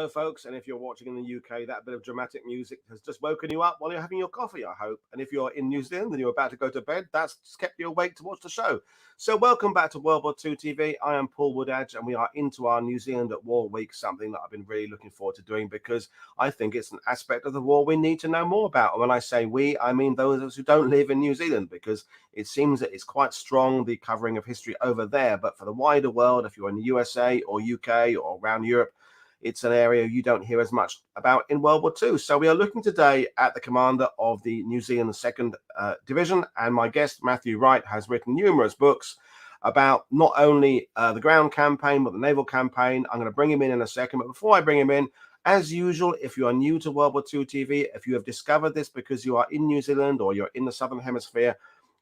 Hello, folks, and if you're watching in the UK, that bit of dramatic music has just woken you up while you're having your coffee, I hope. And if you're in New Zealand and you're about to go to bed, that's kept you awake to watch the show. So welcome back to World War II TV. I am Paul Woodadge, and we are into our New Zealand at War week, something that I've been really looking forward to doing because I think it's an aspect of the war we need to know more about. And when I say we, I mean those of us who don't live in New Zealand, because it seems that it's quite strong, the covering of history over there. But for the wider world, if you're in the USA or UK or around Europe, it's an area you don't hear as much about in World War II. So we are looking today at the commander of the New Zealand 2nd Division. And my guest, Matthew Wright, has written numerous books about not only the ground campaign, but the naval campaign. I'm going to bring him in a second. But before I bring him in, as usual, if you are new to World War II TV, if you have discovered this because you are in New Zealand or you're in the Southern Hemisphere,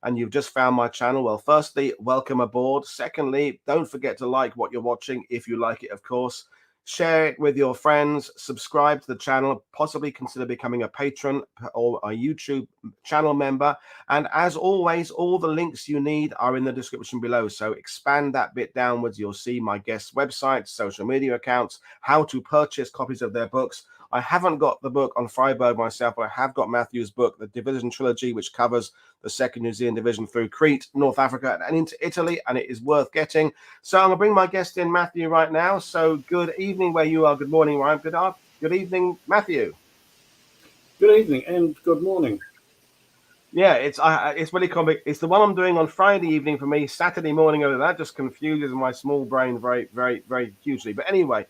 and you've just found my channel, well, firstly, welcome aboard. Secondly, don't forget to like what you're watching, if you like it, of course. Share it with your friends, subscribe to the channel, possibly consider becoming a patron or a YouTube channel member. And as always, all the links you need are in the description below. So expand that bit downwards. You'll see my guests' websites, social media accounts, how to purchase copies of their books. I haven't got the book on Freyberg myself, but I have got Matthew's book, the Division Trilogy, which covers the 2nd New Zealand Division through Crete, North Africa, and into Italy, and it is worth getting. So I'm going to bring my guest in, Matthew, right now. So good evening where you are. Good morning, Ryan. Good evening, Matthew. Good evening and good morning. Yeah, it's really comic. It's the one I'm doing on Friday evening for me. Saturday morning over that just confuses my small brain very, very, very hugely. But anyway,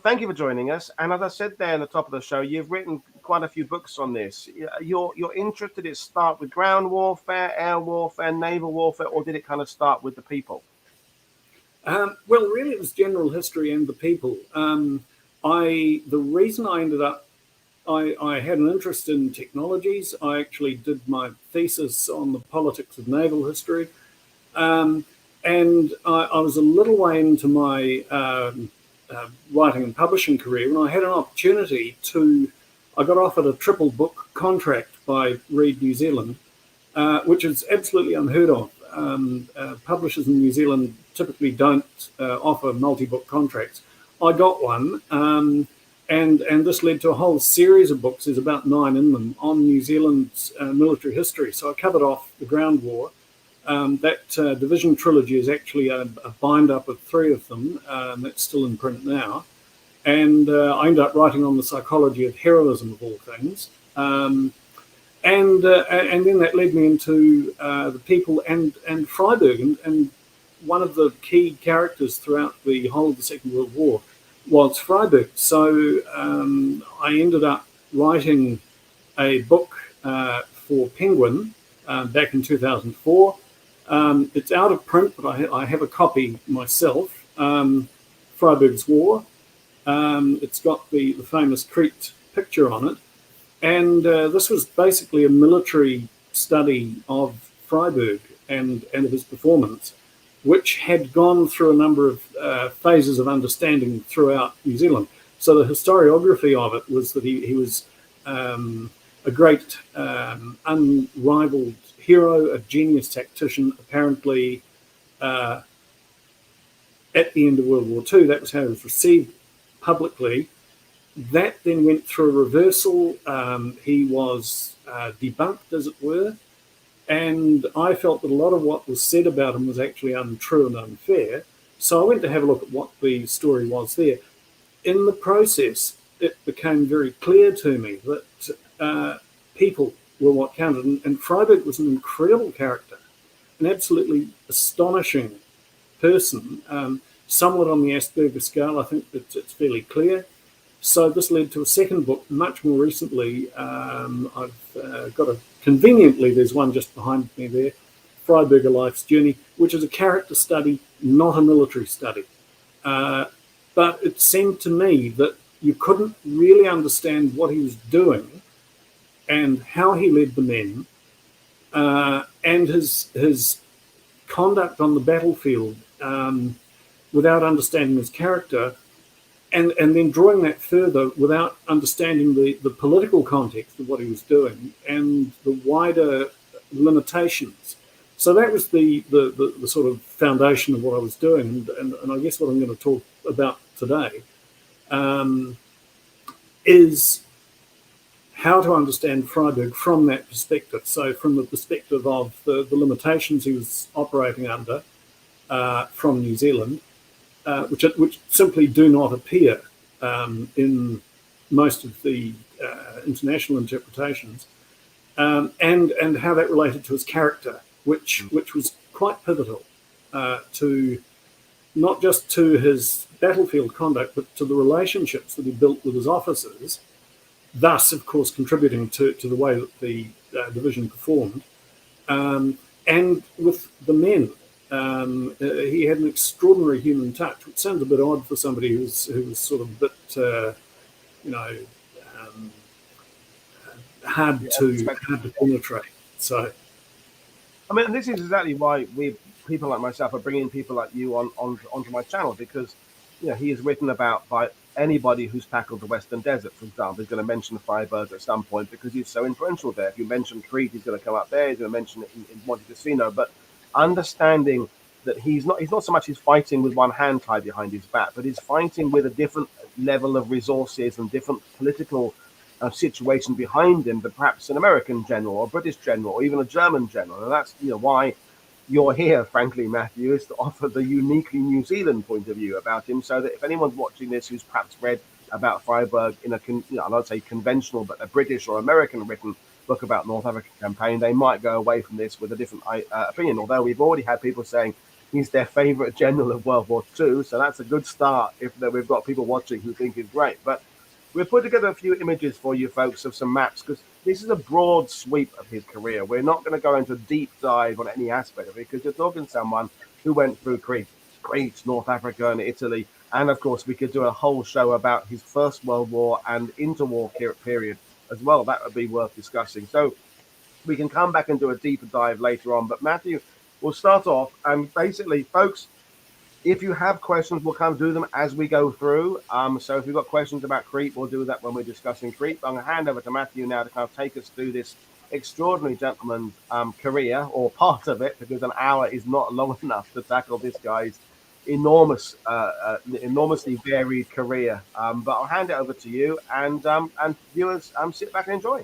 thank you for joining us. And as I said there in the top of the show, you've written quite a few books on this. You're interested in start with ground warfare, air warfare, naval warfare, or did it kind of start with the people? Well, really, it was general history and the people. The reason I ended up, I had an interest in technologies. I actually did my thesis on the politics of naval history, and I was a little way into my writing and publishing career, and I had an opportunity I got offered a triple book contract by Reed New Zealand, which is absolutely unheard of. Publishers in New Zealand typically don't offer multi-book contracts. I got one, and this led to a whole series of books. There's about 9 in them on New Zealand's military history. So I covered off the ground war. That Division Trilogy is actually a bind-up of 3 of them. That's still in print now. And I ended up writing on the psychology of heroism, of all things. And then that led me into the people and Freyberg. And one of the key characters throughout the whole of the Second World War was Freyberg. So I ended up writing a book for Penguin back in 2004. It's out of print, but I have a copy myself. Freyberg's War. It's got the famous Crete picture on it. And this was basically a military study of Freyberg and of his performance, which had gone through a number of phases of understanding throughout New Zealand. So the historiography of it was that he was a great unrivaled hero, a genius tactician, apparently at the end of World War II. That was how he was received publicly. That then went through a reversal. He was debunked, as it were. And I felt that a lot of what was said about him was actually untrue and unfair. So I went to have a look at what the story was there. In the process, it became very clear to me that people were what counted. And Freyberg was an incredible character, an absolutely astonishing person, somewhat on the Asperger scale. I think that it's fairly clear. So this led to a second book much more recently. I've got conveniently, there's one just behind me there, Freyberg: A Life's Journey, which is a character study, not a military study. But it seemed to me that you couldn't really understand what he was doing and how he led the men and his conduct on the battlefield without understanding his character. And then drawing that further without understanding the political context of what he was doing and the wider limitations. So that was the sort of foundation of what I was doing. And I guess what I'm going to talk about today is how to understand Freyberg from that perspective. So from the perspective of the limitations he was operating under from New Zealand, which simply do not appear in most of the international interpretations, and how that related to his character, which was quite pivotal to not just to his battlefield conduct, but to the relationships that he built with his officers, thus, of course, contributing to the way that the division performed, and with the men. He had an extraordinary human touch, which sounds a bit odd for somebody who was sort of a bit, hard to penetrate. So, I mean, this is exactly why people like myself are bringing people like you onto my channel, because he is written about by anybody who's tackled the Western Desert, for example. He's going to mention Freyberg at some point because he's so influential there. If you mention Crete, he's going to come up there. He's going to mention it in Monte Cassino. But understanding that he's not so much he's fighting with one hand tied behind his back, but he's fighting with a different level of resources and different political situation behind him than perhaps an American general or a British general or even a German general. And that's why you're here, frankly, Matthew, is to offer the uniquely New Zealand point of view about him, so that if anyone's watching this who's perhaps read about Freyberg in a, I don't say conventional, but a British or American written book about North African campaign, they might go away from this with a different opinion. Although we've already had people saying he's their favourite general of World War II, so that's a good start if we've got people watching who think he's great. But we've put together a few images for you folks of some maps, because this is a broad sweep of his career. We're not going to go into a deep dive on any aspect of it, because you're talking to someone who went through Crete, North Africa and Italy. And of course, we could do a whole show about his First World War and interwar period as well. That would be worth discussing. So we can come back and do a deeper dive later on. But Matthew, we'll start off. And basically, folks, if you have questions, we'll kind of do them as we go through. So if you've got questions about Crete, we'll do that when we're discussing Crete. But I'm going to hand over to Matthew now to kind of take us through this extraordinary gentleman's career, or part of it, because an hour is not long enough to tackle this guy's enormously varied career. But I'll hand it over to you, and viewers, sit back and enjoy.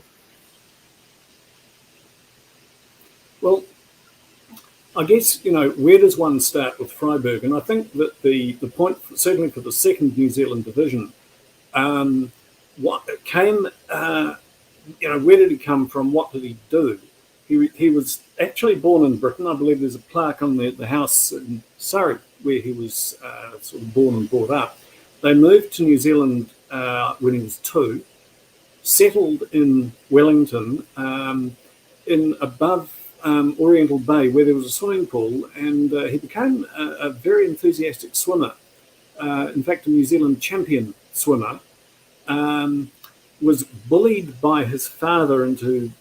Well, I guess, where does one start with Freyberg? And I think that the point, certainly for the 2nd New Zealand Division, what came, where did he come from? What did he do? He was actually born in Britain. I believe there's a plaque on the house in Surrey where he was sort of born and brought up. They moved to New Zealand when he was 2, settled in Wellington, in above Oriental Bay, where there was a swimming pool, and he became a very enthusiastic swimmer. In fact, a New Zealand champion swimmer. Was bullied by his father into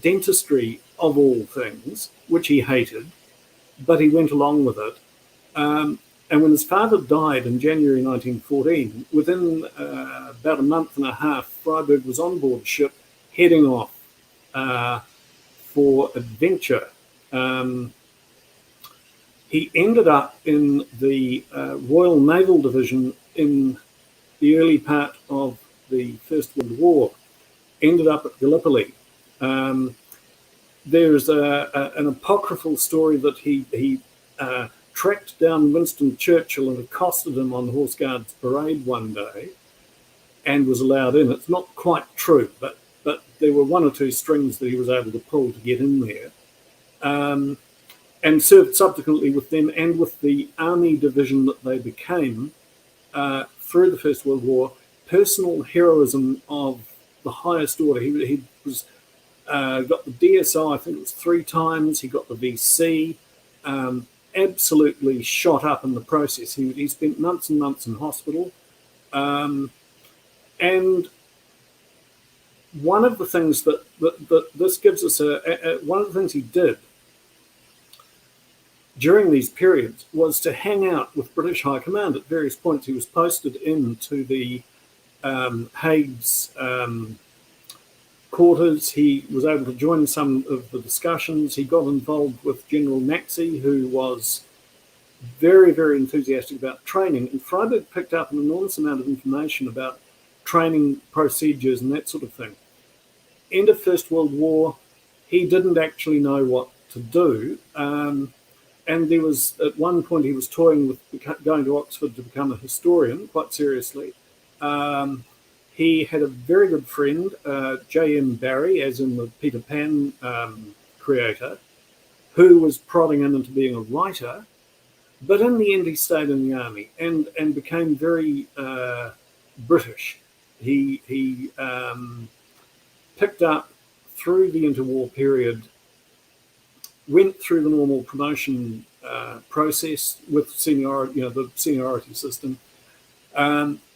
dentistry, of all things, which he hated, but he went along with it. And when his father died in January 1914, within about a month and a half, Freyberg was on board ship, heading off for adventure. He ended up in the Royal Naval Division in the early part of the First World War, ended up at Gallipoli. There's an apocryphal story that he tracked down Winston Churchill and accosted him on Horse Guards Parade one day and was allowed in. It's not quite true, but there were 1 or 2 strings that he was able to pull to get in there. And served subsequently with them and with the army division that they became through the First World War. Personal heroism of the highest order. He was got the DSO, I think it was 3 times. He got the VC. Absolutely shot up in the process. He spent months and months in hospital. And one of the things that this gives us one of the things he did during these periods was to hang out with British High Command at various points. He was posted into the Hague's quarters. He was able to join some of the discussions. He got involved with General Maxey, who was very, very enthusiastic about training. And Freyberg picked up an enormous amount of information about training procedures and that sort of thing. End of First World War, he didn't actually know what to do. And there was, at one point, he was toying with going to Oxford to become a historian, quite seriously. He had a very good friend, J.M. Barrie, as in the Peter Pan creator, who was prodding him into being a writer. But in the end, he stayed in the army and became very British. He picked up through the interwar period, went through the normal promotion process with seniority, the seniority system.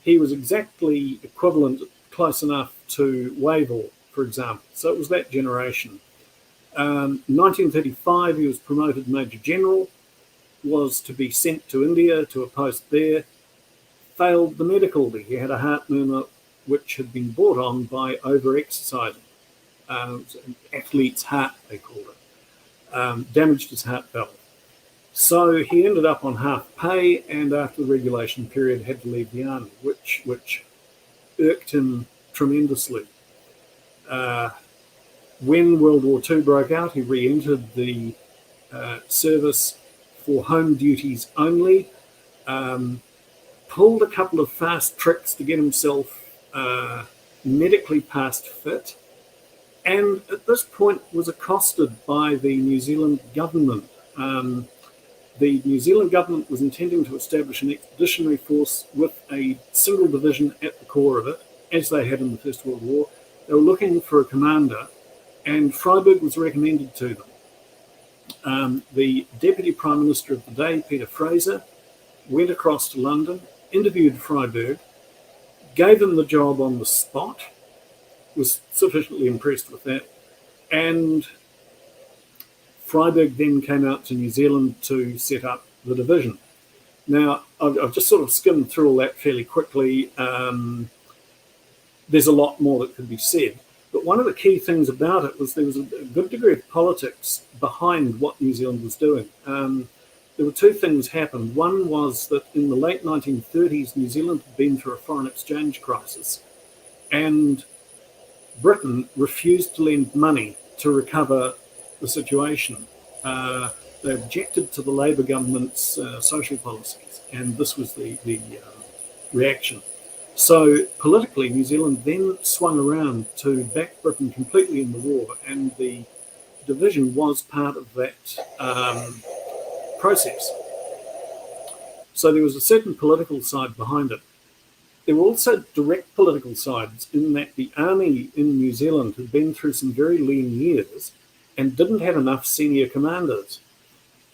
He was exactly equivalent, close enough to Wavell, for example. So it was that generation. 1935, he was promoted Major General, was to be sent to India to a post there, failed the medical. He had a heart murmur which had been brought on by over-exercising. An athlete's heart, they called it. Damaged his heart valve. So he ended up on half pay, and after the regulation period had to leave the army, which irked him tremendously. When World War II broke out, he re-entered the service for home duties only, pulled a couple of fast tricks to get himself medically past fit, and at this point was accosted by the New Zealand government. The New Zealand government was intending to establish an expeditionary force with a single division at the core of it, as they had in the First World War. They were looking for a commander, and Freyberg was recommended to them. The Deputy Prime Minister of the day, Peter Fraser, went across to London, interviewed Freyberg, gave him the job on the spot, was sufficiently impressed with that, and Freyberg then came out to New Zealand to set up the division. Now, I've just sort of skimmed through all that fairly quickly. There's a lot more that could be said. But one of the key things about it was there was a good degree of politics behind what New Zealand was doing. There were two things happened. One was that in the late 1930s, New Zealand had been through a foreign exchange crisis, and Britain refused to lend money to recover the situation. They objected to the Labour government's social policies, and this was the reaction. So politically, New Zealand then swung around to back Britain completely in the war, and the division was part of that process. So there was a certain political side behind it. There were also direct political sides in that the army in New Zealand had been through some very lean years and didn't have enough senior commanders.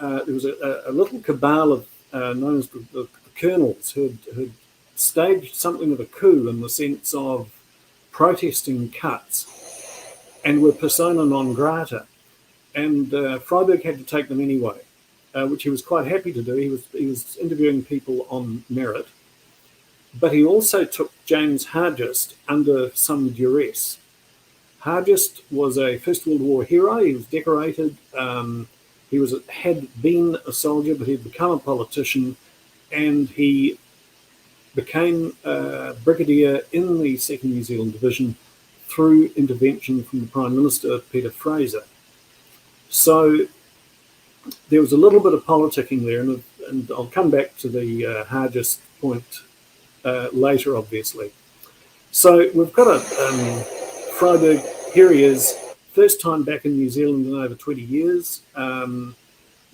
There was a little cabal of known as the colonels who had staged something of a coup in the sense of protesting cuts and were persona non grata. And Freyberg had to take them anyway, which he was quite happy to do. He was interviewing people on merit. But he also took James Hargest under some duress. Hargest was a First World War hero. He was decorated. He had been a soldier, but he'd become a politician, and he became brigadier in the 2nd New Zealand Division through intervention from the Prime Minister, Peter Fraser. So there was a little bit of politicking there, and I'll come back to the Hargest point later, obviously. So we've got Freyberg, here he is, first time back in New Zealand in over 20 years,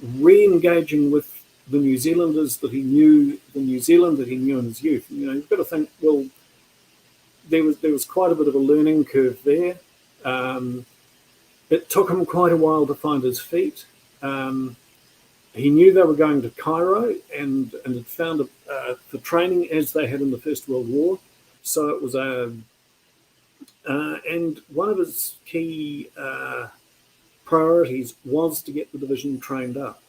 re-engaging with the New Zealanders that he knew, the New Zealand that he knew in his youth. You've got to think, well, there was quite a bit of a learning curve there. It took him quite a while to find his feet. He knew they were going to Cairo and had found for training as they had in the First World War. So it was and one of his key priorities was to get the division trained up.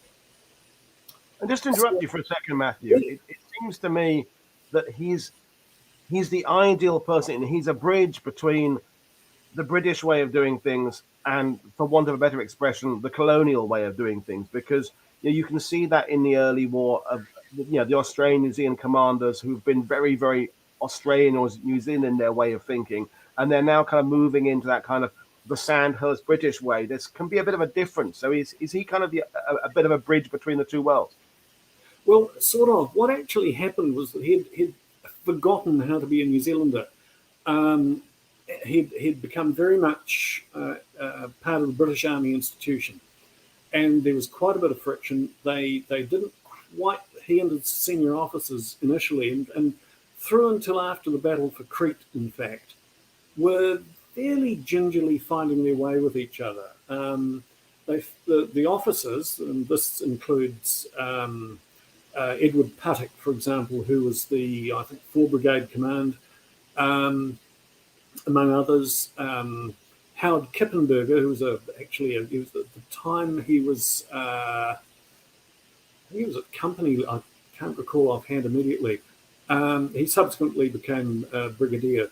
And just to interrupt you for a second, Matthew, it seems to me that he's the ideal person, and he's a bridge between the British way of doing things and, for want of a better expression, the colonial way of doing things, because You can see that in the early war of the Australian New Zealand commanders who've been very, very Australian or New Zealand in their way of thinking, and they're now kind of moving into that kind of the Sandhurst British way. This can be a bit of a difference. So is he kind of a bit of a bridge between the two worlds? Well, sort of. What actually happened was that he'd forgotten how to be a New Zealander. He'd become very much part of the British Army institution, and there was quite a bit of friction. They didn't quite. He and his senior officers initially, and through until after the battle for Crete, in fact, were fairly gingerly finding their way with each other. The officers, and this includes Edward Puttock, for example, who was the, I think, 4 Brigade Command, among others. Howard Kippenberger, who was he was at the time he was at company, I can't recall offhand immediately. He subsequently became brigadier.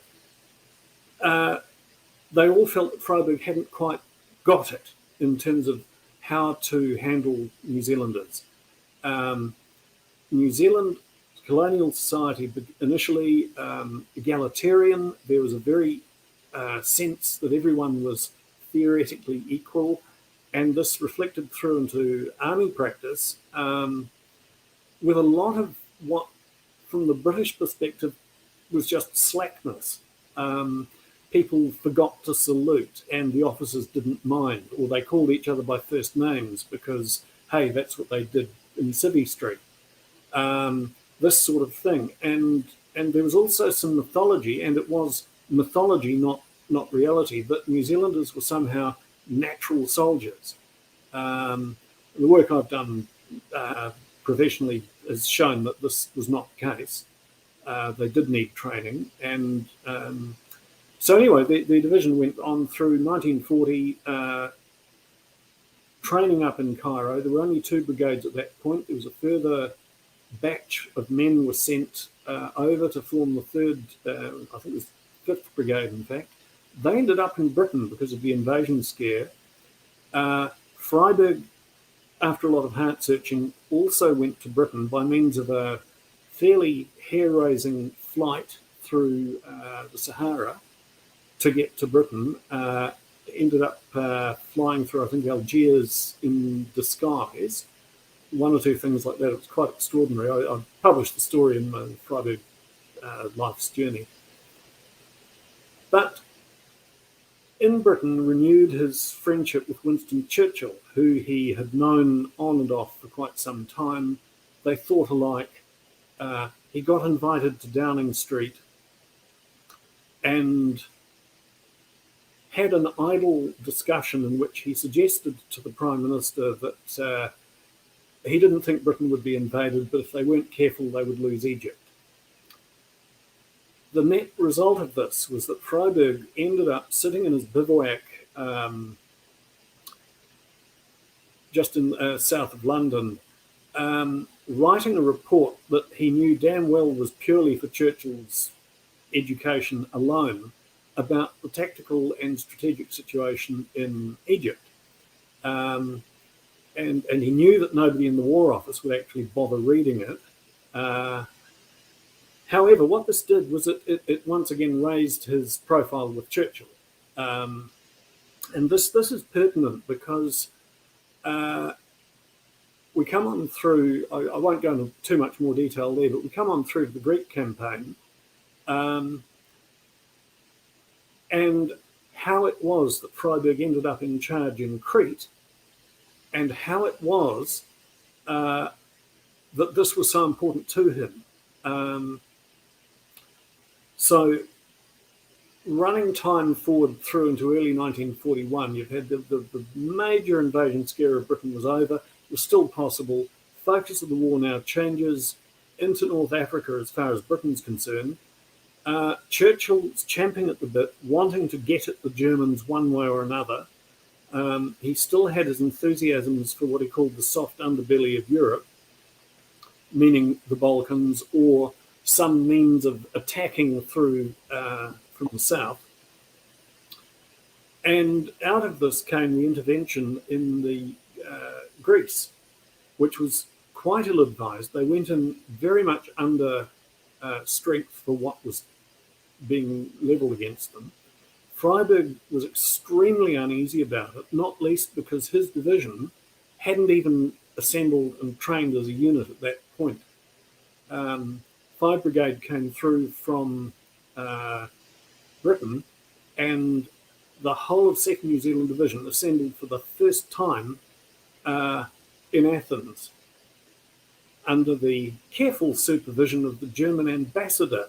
They all felt that Freyberg hadn't quite got it in terms of how to handle New Zealanders. New Zealand colonial society, initially egalitarian. There was a very sense that everyone was theoretically equal, and this reflected through into army practice with a lot of what, from the British perspective, was just slackness. People forgot to salute, and the officers didn't mind, or they called each other by first names because, hey, that's what they did in Civvy Street. This sort of thing. And there was also some mythology, and it was mythology, not reality, that New Zealanders were somehow natural soldiers. The work I've done professionally has shown that this was not the case. They did need training, and so anyway, the division went on through 1940, training up in Cairo. There were only 2 brigades at that point. There was a further batch of men were sent over to form the 3rd, I think it was 5th Brigade, in fact. They ended up in Britain because of the invasion scare. Freyberg, after a lot of heart-searching, also went to Britain by means of a fairly hair-raising flight through the Sahara to get to Britain. Ended up flying through, I think, Algiers in disguise. 1 or 2 things like that. It was quite extraordinary. I published the story in my Freyberg Life's Journey. But in Britain, renewed his friendship with Winston Churchill, who he had known on and off for quite some time. They thought alike. He got invited to Downing Street and had an idle discussion in which he suggested to the Prime Minister that he didn't think Britain would be invaded, but if they weren't careful, they would lose Egypt. The net result of this was that Freyberg ended up sitting in his bivouac just in south of London, writing a report that he knew damn well was purely for Churchill's education alone about the tactical and strategic situation in Egypt. And he knew that nobody in the War Office would actually bother reading it. However, what this did was it once again raised his profile with Churchill. And this is pertinent because we come on through, I won't go into too much more detail there, but we come on through the Greek campaign and how it was that Freyberg ended up in charge in Crete, and how it was that this was so important to him. So running time forward through into early 1941, you've had the major invasion scare of Britain was over. It was still possible. Focus of the war now changes into North Africa as far as Britain's concerned. Churchill's champing at the bit, wanting to get at the Germans one way or another. He still had his enthusiasms for what he called the soft underbelly of Europe, meaning the Balkans or some means of attacking through from the south. And out of this came the intervention in the Greece. which was quite ill-advised. They went in very much under strength for what was being levelled against them. Freyberg was extremely uneasy about it, not least because his division hadn't even assembled and trained as a unit at that point. 5th Brigade came through from Britain, and the whole of 2nd New Zealand Division assembled for the first time in Athens under the careful supervision of the German ambassador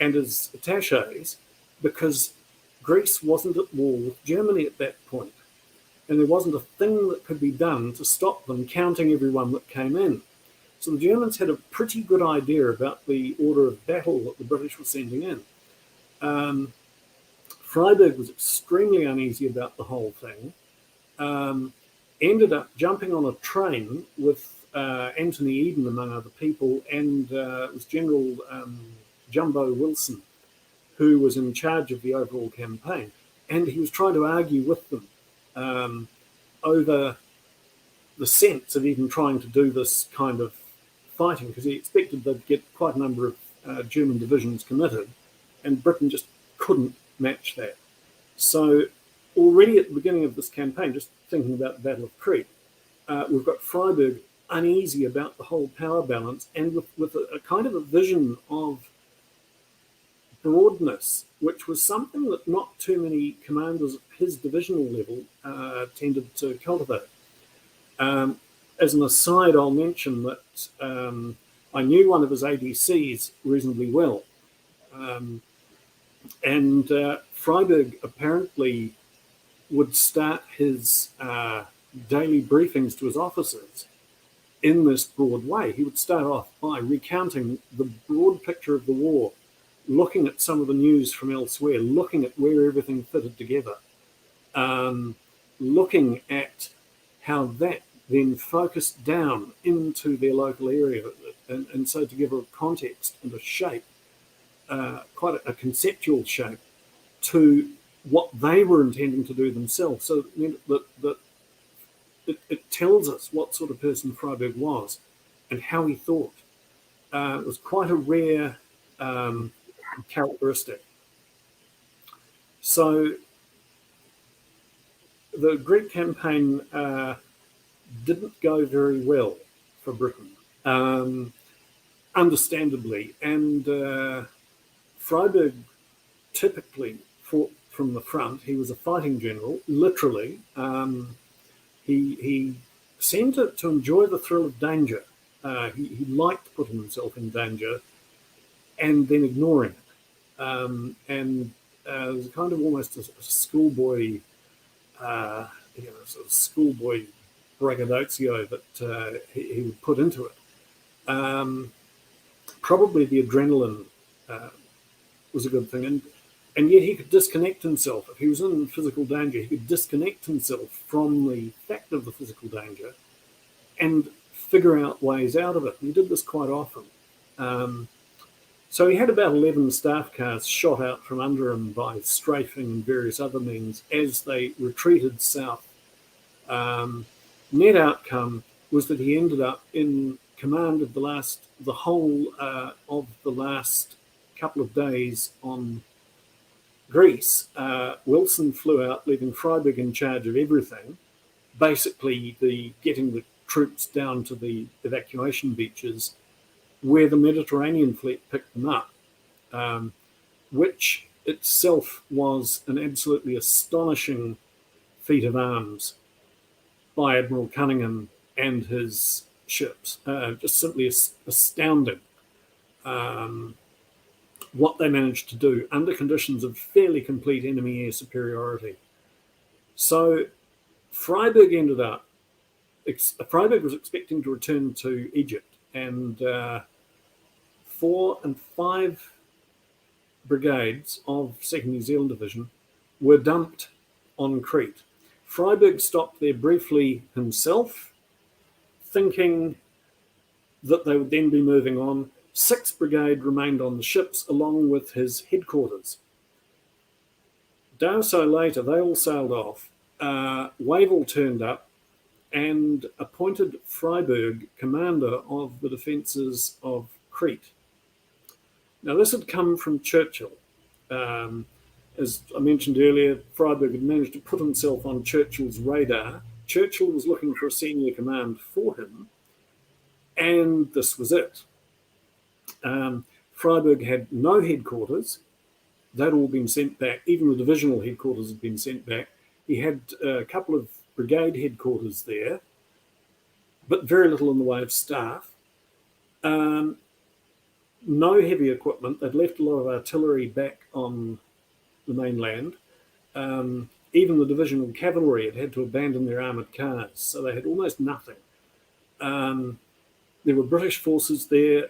and his attaches, because Greece wasn't at war with Germany at that point, and there wasn't a thing that could be done to stop them counting everyone that came in. So the Germans had a pretty good idea about the order of battle that the British were sending in. Freyberg was extremely uneasy about the whole thing, ended up jumping on a train with Anthony Eden, among other people, and it was General Jumbo Wilson, who was in charge of the overall campaign. And he was trying to argue with them over the sense of even trying to do this kind of fighting, because he expected they'd get quite a number of German divisions committed, and Britain just couldn't match that. So already at the beginning of this campaign, just thinking about the Battle of Crete, we've got Freyberg uneasy about the whole power balance, and with a kind of a vision of broadness, which was something that not too many commanders at his divisional level tended to cultivate. As an aside, I'll mention that I knew one of his ADCs reasonably well. And Freyberg apparently would start his daily briefings to his officers in this broad way. He would start off by recounting the broad picture of the war, looking at some of the news from elsewhere, looking at where everything fitted together, looking at how that then focused down into their local area. And so to give a context and a shape, quite a conceptual shape to what they were intending to do themselves. So that it tells us what sort of person Freyberg was and how he thought. It was quite a rare characteristic. So the Greek campaign didn't go very well for Britain, understandably, and Freyberg typically fought from the front. He was a fighting general, literally. He seemed to enjoy the thrill of danger. He liked putting himself in danger and then ignoring it. And it was kind of almost a schoolboy, sort of schoolboy braggadocio that he would put into it. Probably the adrenaline was a good thing. And yet he could disconnect himself. If he was in physical danger, he could disconnect himself from the fact of the physical danger and figure out ways out of it. And he did this quite often. So he had about 11 staff cars shot out from under him by strafing and various other means as they retreated south. Net outcome was that he ended up in command of the whole of the last couple of days on Greece. Wilson flew out, leaving Freyberg in charge of everything, basically getting the troops down to the evacuation beaches where the Mediterranean fleet picked them up, which itself was an absolutely astonishing feat of arms by Admiral Cunningham and his ships. Just simply astounding what they managed to do under conditions of fairly complete enemy air superiority. So Freyberg was expecting to return to Egypt, and 4 and 5 brigades of 2nd New Zealand Division were dumped on Crete. Freyberg stopped there briefly himself, thinking that they would then be moving on. 6th Brigade remained on the ships along with his headquarters. A day or so later, they all sailed off. Wavell turned up and appointed Freyberg commander of the defences of Crete. Now, this had come from Churchill. As I mentioned earlier, Freyberg had managed to put himself on Churchill's radar. Churchill was looking for a senior command for him, and this was it. Freyberg had no headquarters. They'd all been sent back. Even the divisional headquarters had been sent back. He had a couple of brigade headquarters there, but very little in the way of staff. No heavy equipment. They'd left a lot of artillery back on the mainland. Even the divisional cavalry had to abandon their armoured cars, so they had almost nothing. There were British forces there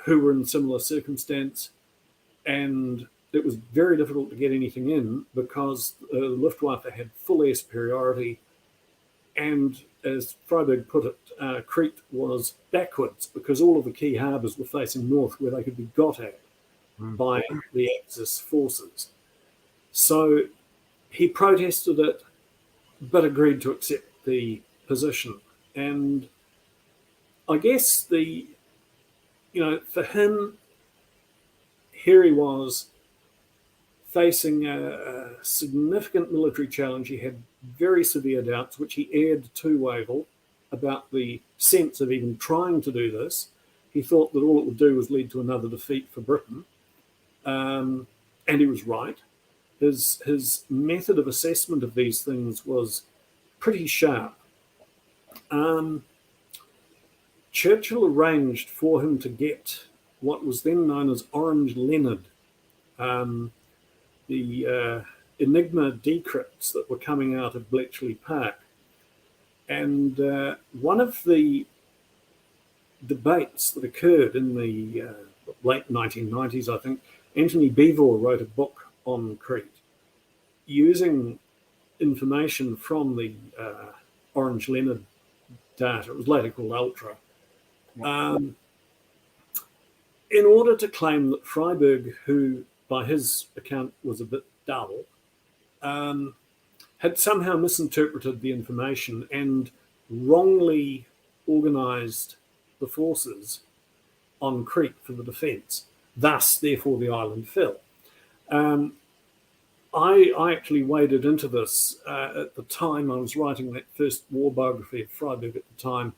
who were in similar circumstance, and it was very difficult to get anything in because the Luftwaffe had full air superiority, and as Freyberg put it, Crete was backwards because all of the key harbours were facing north where they could be got at by the Axis forces. So he protested it, but agreed to accept the position. And I guess for him, here he was facing a significant military challenge. He had very severe doubts, which he aired to Wavell about the sense of even trying to do this. He thought that all it would do was lead to another defeat for Britain. And he was right. His method of assessment of these things was pretty sharp. Churchill arranged for him to get what was then known as Orange Leonard, the Enigma decrypts that were coming out of Bletchley Park. And one of the debates that occurred in the late 1990s, I think, Anthony Beevor wrote a book on Crete using information from the Orange Leonard data. It was later called Ultra. In order to claim that Freyberg, who by his account was a bit dull, had somehow misinterpreted the information and wrongly organised the forces on Crete for the defence. Thus, therefore, the island fell. I actually waded into this at the time. I was writing that first war biography of Freyberg at the time.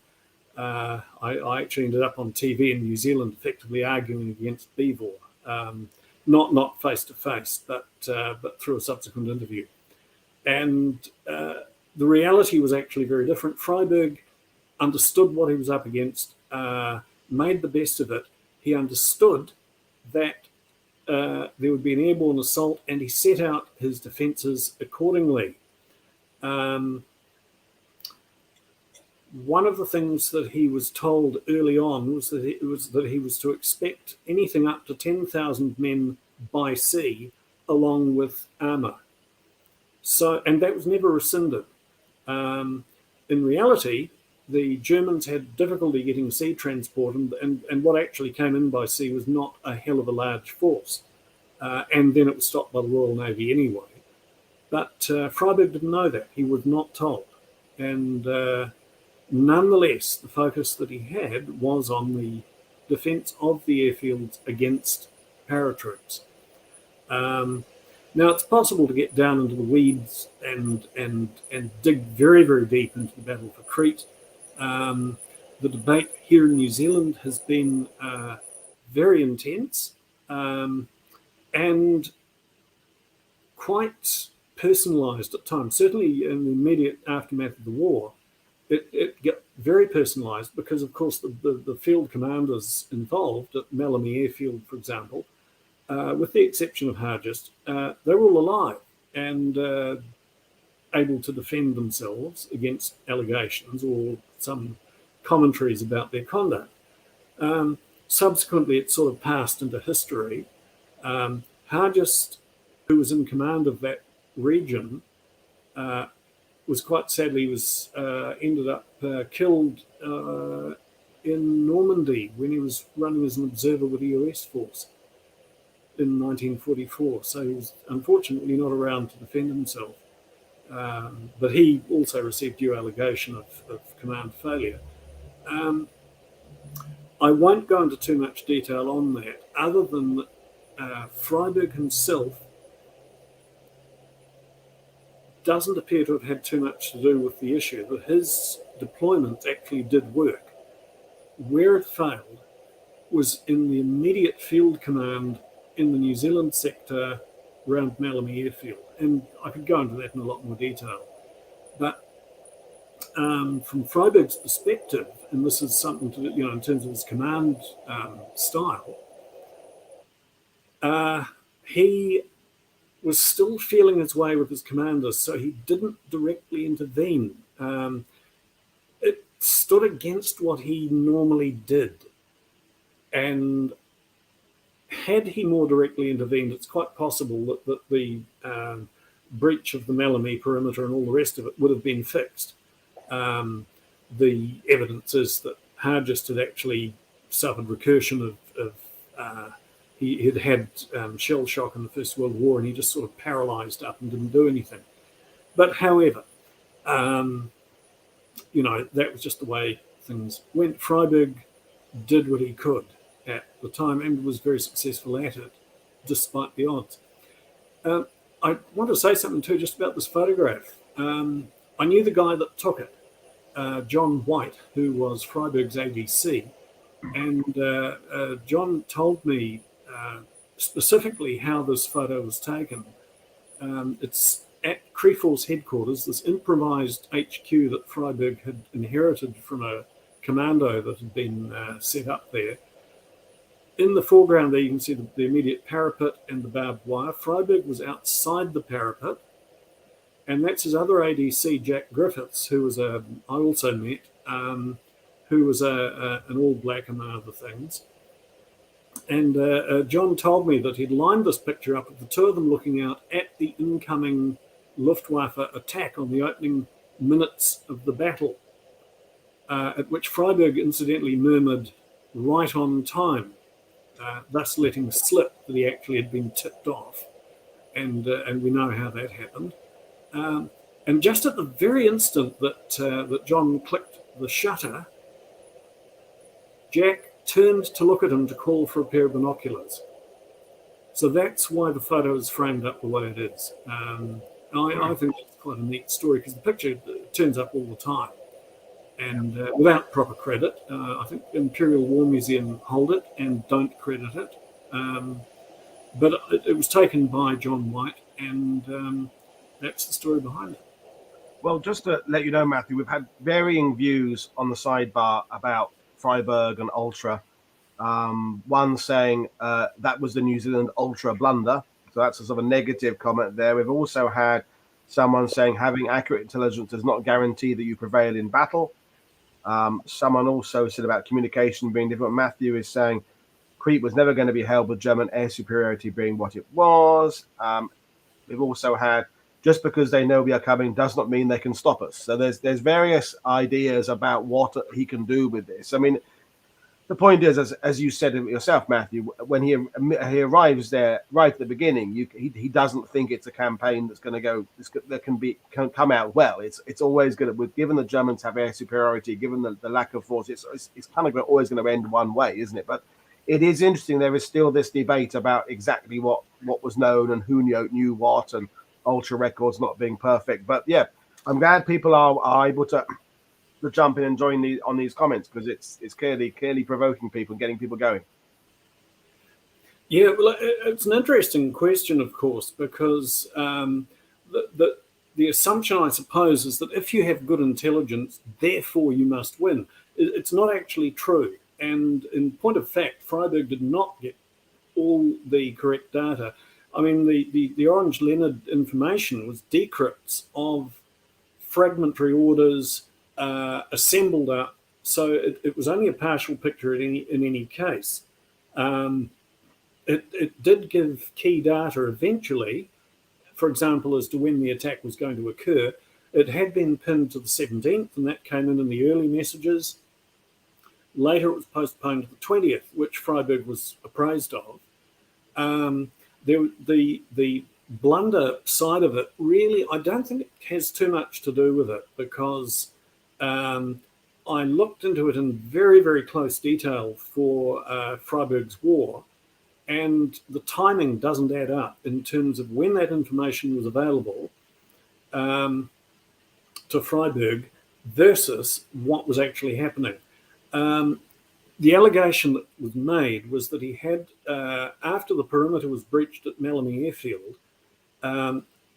I actually ended up on TV in New Zealand, effectively arguing against Beevor, not face to face, but through a subsequent interview. And the reality was actually very different. Freyberg understood what he was up against, made the best of it. He understood that there would be an airborne assault, and he set out his defences accordingly. One of the things that he was told early on was that he was to expect anything up to 10,000 men by sea, along with armour. So, and that was never rescinded. In reality, the Germans had difficulty getting sea transport, and what actually came in by sea was not a hell of a large force. And then it was stopped by the Royal Navy anyway. But Freyberg didn't know that. He was not told. And nonetheless, the focus that he had was on the defence of the airfields against paratroops. Now, it's possible to get down into the weeds and dig very, very deep into the battle for Crete. The debate here in New Zealand has been very intense and quite personalised at times. Certainly in the immediate aftermath of the war, it got very personalised because, of course, the field commanders involved at Malamy Airfield, for example, with the exception of Hargest, they were all alive and able to defend themselves against allegations or some commentaries about their conduct. Subsequently, it sort of passed into history. Hargest, who was in command of that region, was quite sadly ended up killed in Normandy when he was running as an observer with the US force in 1944. So he was unfortunately not around to defend himself. But he also received due allegation of command failure. I won't go into too much detail on that, other than Freyberg himself doesn't appear to have had too much to do with the issue, that his deployment actually did work. Where it failed was in the immediate field command in the New Zealand sector around Malamy Airfield. And I could go into that in a lot more detail. But from Freyberg's perspective, and this is something to, in terms of his command style, he was still feeling his way with his commanders, so he didn't directly intervene. It stood against what he normally did. And had he more directly intervened, it's quite possible that the breach of the Malamy perimeter and all the rest of it would have been fixed. The evidence is that Hargest had actually suffered recursion of he had shell shock in the First World War, and he just sort of paralysed up and didn't do anything. But however, that was just the way things went. Freyberg did what he could at the time and was very successful at it, despite the odds. I want to say something too just about this photograph. I knew the guy that took it, John White, who was Freyberg's ADC, and John told me specifically how this photo was taken. It's at Creforce headquarters, this improvised HQ that Freyberg had inherited from a commando that had been set up there. In the foreground there you can see the immediate parapet and the barbed wire. Freyberg was outside the parapet, and that's his other ADC, Jack Griffiths, who was I also met, who was an all-black among other things. And John told me that he'd lined this picture up with the two of them looking out at the incoming Luftwaffe attack on the opening minutes of the battle, at which Freyberg incidentally murmured, "right on time," thus letting slip that he actually had been tipped off. And we know how that happened. And just at the very instant that John clicked the shutter, Jack turned to look at him to call for a pair of binoculars. So that's why the photo is framed up the way it is. I think it's quite a neat story, because the picture turns up all the time. And without proper credit, I think Imperial War Museum hold it and don't credit it. But it was taken by John White, and that's the story behind it. Well, just to let you know, Matthew, we've had varying views on the sidebar about Freyberg and Ultra. One saying that was the New Zealand Ultra blunder. So that's a sort of a negative comment there. We've also had someone saying having accurate intelligence does not guarantee that you prevail in battle. Someone also said about communication being different. Matthew is saying Crete was never going to be held with German air superiority being what it was. We've also had just because they know we are coming does not mean they can stop us. So there's various ideas about what he can do with this. I mean, the point is, as you said yourself, Matthew, when he arrives there right at the beginning, he doesn't think it's a campaign that's going to go that can come out well. It's always going to, given the Germans have air superiority, given the lack of force, it's kind of always going to end one way, isn't it? But it is interesting. There is still this debate about exactly what was known and who knew what, and Ultra records not being perfect. But yeah, I'm glad people are able to jump in and join on these comments, because it's clearly provoking people and getting people going. Yeah, well, it's an interesting question, of course, because the assumption, I suppose, is that if you have good intelligence, therefore you must win. It's not actually true. And in point of fact, Freyberg did not get all the correct data. I mean, the Orange Leonard information was decrypts of fragmentary orders assembled up, so it was only a partial picture in any case. It did give key data eventually, for example, as to when the attack was going to occur. It had been pinned to the 17th, and that came in the early messages. Later, it was postponed to the 20th, which Freyberg was appraised of. The blunder side of it, really, I don't think it has too much to do with it, because I looked into it in very, very close detail for Freyberg's War, and the timing doesn't add up in terms of when that information was available to Freyberg versus what was actually happening. The allegation that was made was that he had, after the perimeter was breached at Malami Airfield,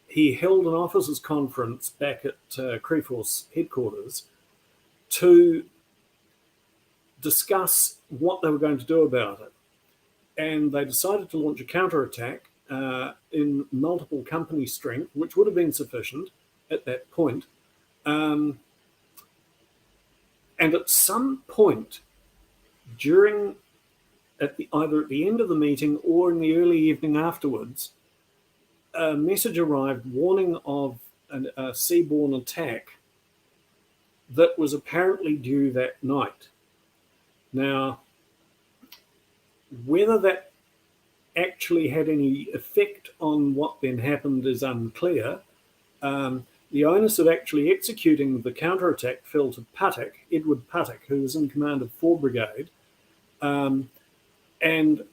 he held an officers' conference back at Crete Force headquarters to discuss what they were going to do about it. And they decided to launch a counterattack in multiple company strength, which would have been sufficient at that point. And at some point during, either at the end of the meeting or in the early evening afterwards, a message arrived warning of a seaborne attack that was apparently due that night. Now, whether that actually had any effect on what then happened is unclear. The onus of actually executing the counterattack fell to Edward Puttock, who was in command of 4 Brigade. And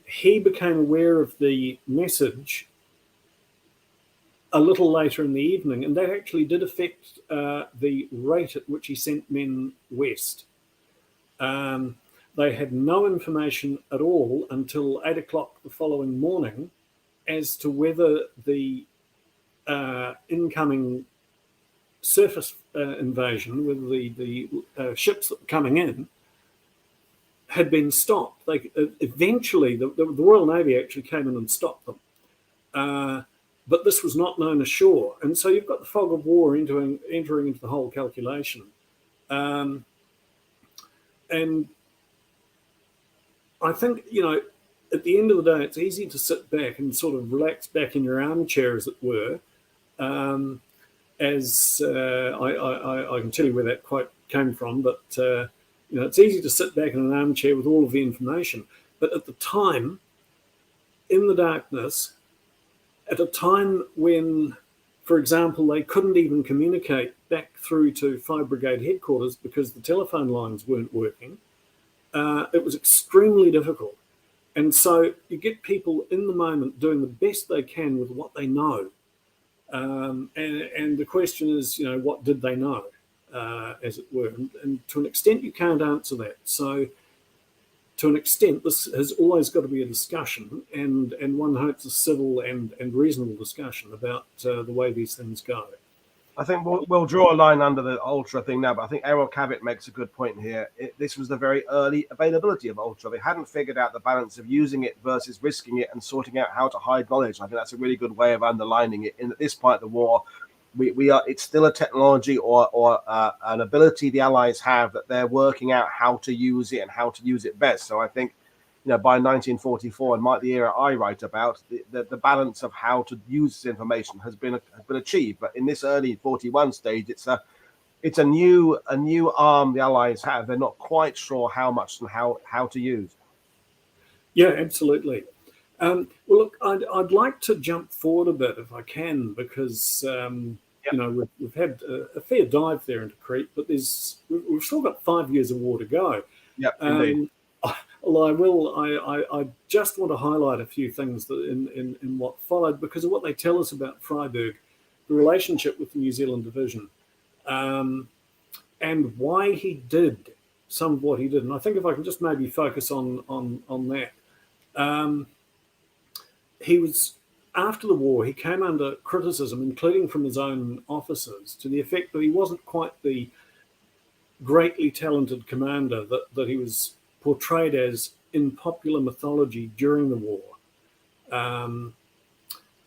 he became aware of the message a little later in the evening, and that actually did affect the rate at which he sent men west. They had no information at all until 8 o'clock the following morning as to whether the incoming surface invasion, whether the ships that were coming in had been stopped. Eventually, the Royal Navy actually came in and stopped them. But this was not known ashore. And so you've got the fog of war entering into the whole calculation. And I think, at the end of the day, it's easy to sit back and sort of relax back in your armchair, as it were. I can tell you where that quote came from, but it's easy to sit back in an armchair with all of the information. But at the time, in the darkness, at a time when, for example, they couldn't even communicate back through to 5 Brigade headquarters because the telephone lines weren't working, it was extremely difficult. And so you get people in the moment doing the best they can with what they know. And the question is, what did they know, as it were? And to an extent, you can't answer that. So to an extent, this has always got to be a discussion, and one hopes a civil and reasonable discussion about the way these things go. I think we'll draw a line under the Ultra thing now, but I think Errol Cabot makes a good point here. This was the very early availability of Ultra. They hadn't figured out the balance of using it versus risking it and sorting out how to hide knowledge. I think that's a really good way of underlining it. In at this point of the war, it's still a technology or an ability the Allies have that they're working out how to use it and how to use it best. So I think, by 1944, and the era I write about, the balance of how to use this information has been achieved. But in this early 41 stage, it's a new arm the Allies have. They're not quite sure how much and how to use. Yeah, absolutely. Well, look, I'd like to jump forward a bit if I can, because we've had a fair dive there into Crete, but we've still got 5 years of war to go. Yeah, indeed. Although I just want to highlight a few things that in what followed, because of what they tell us about Freyberg, the relationship with the New Zealand Division, and why he did some of what he did. And I think if I can just maybe focus on that. He was, after the war, he came under criticism, including from his own officers, to the effect that he wasn't quite the greatly talented commander that he was portrayed as in popular mythology during the war.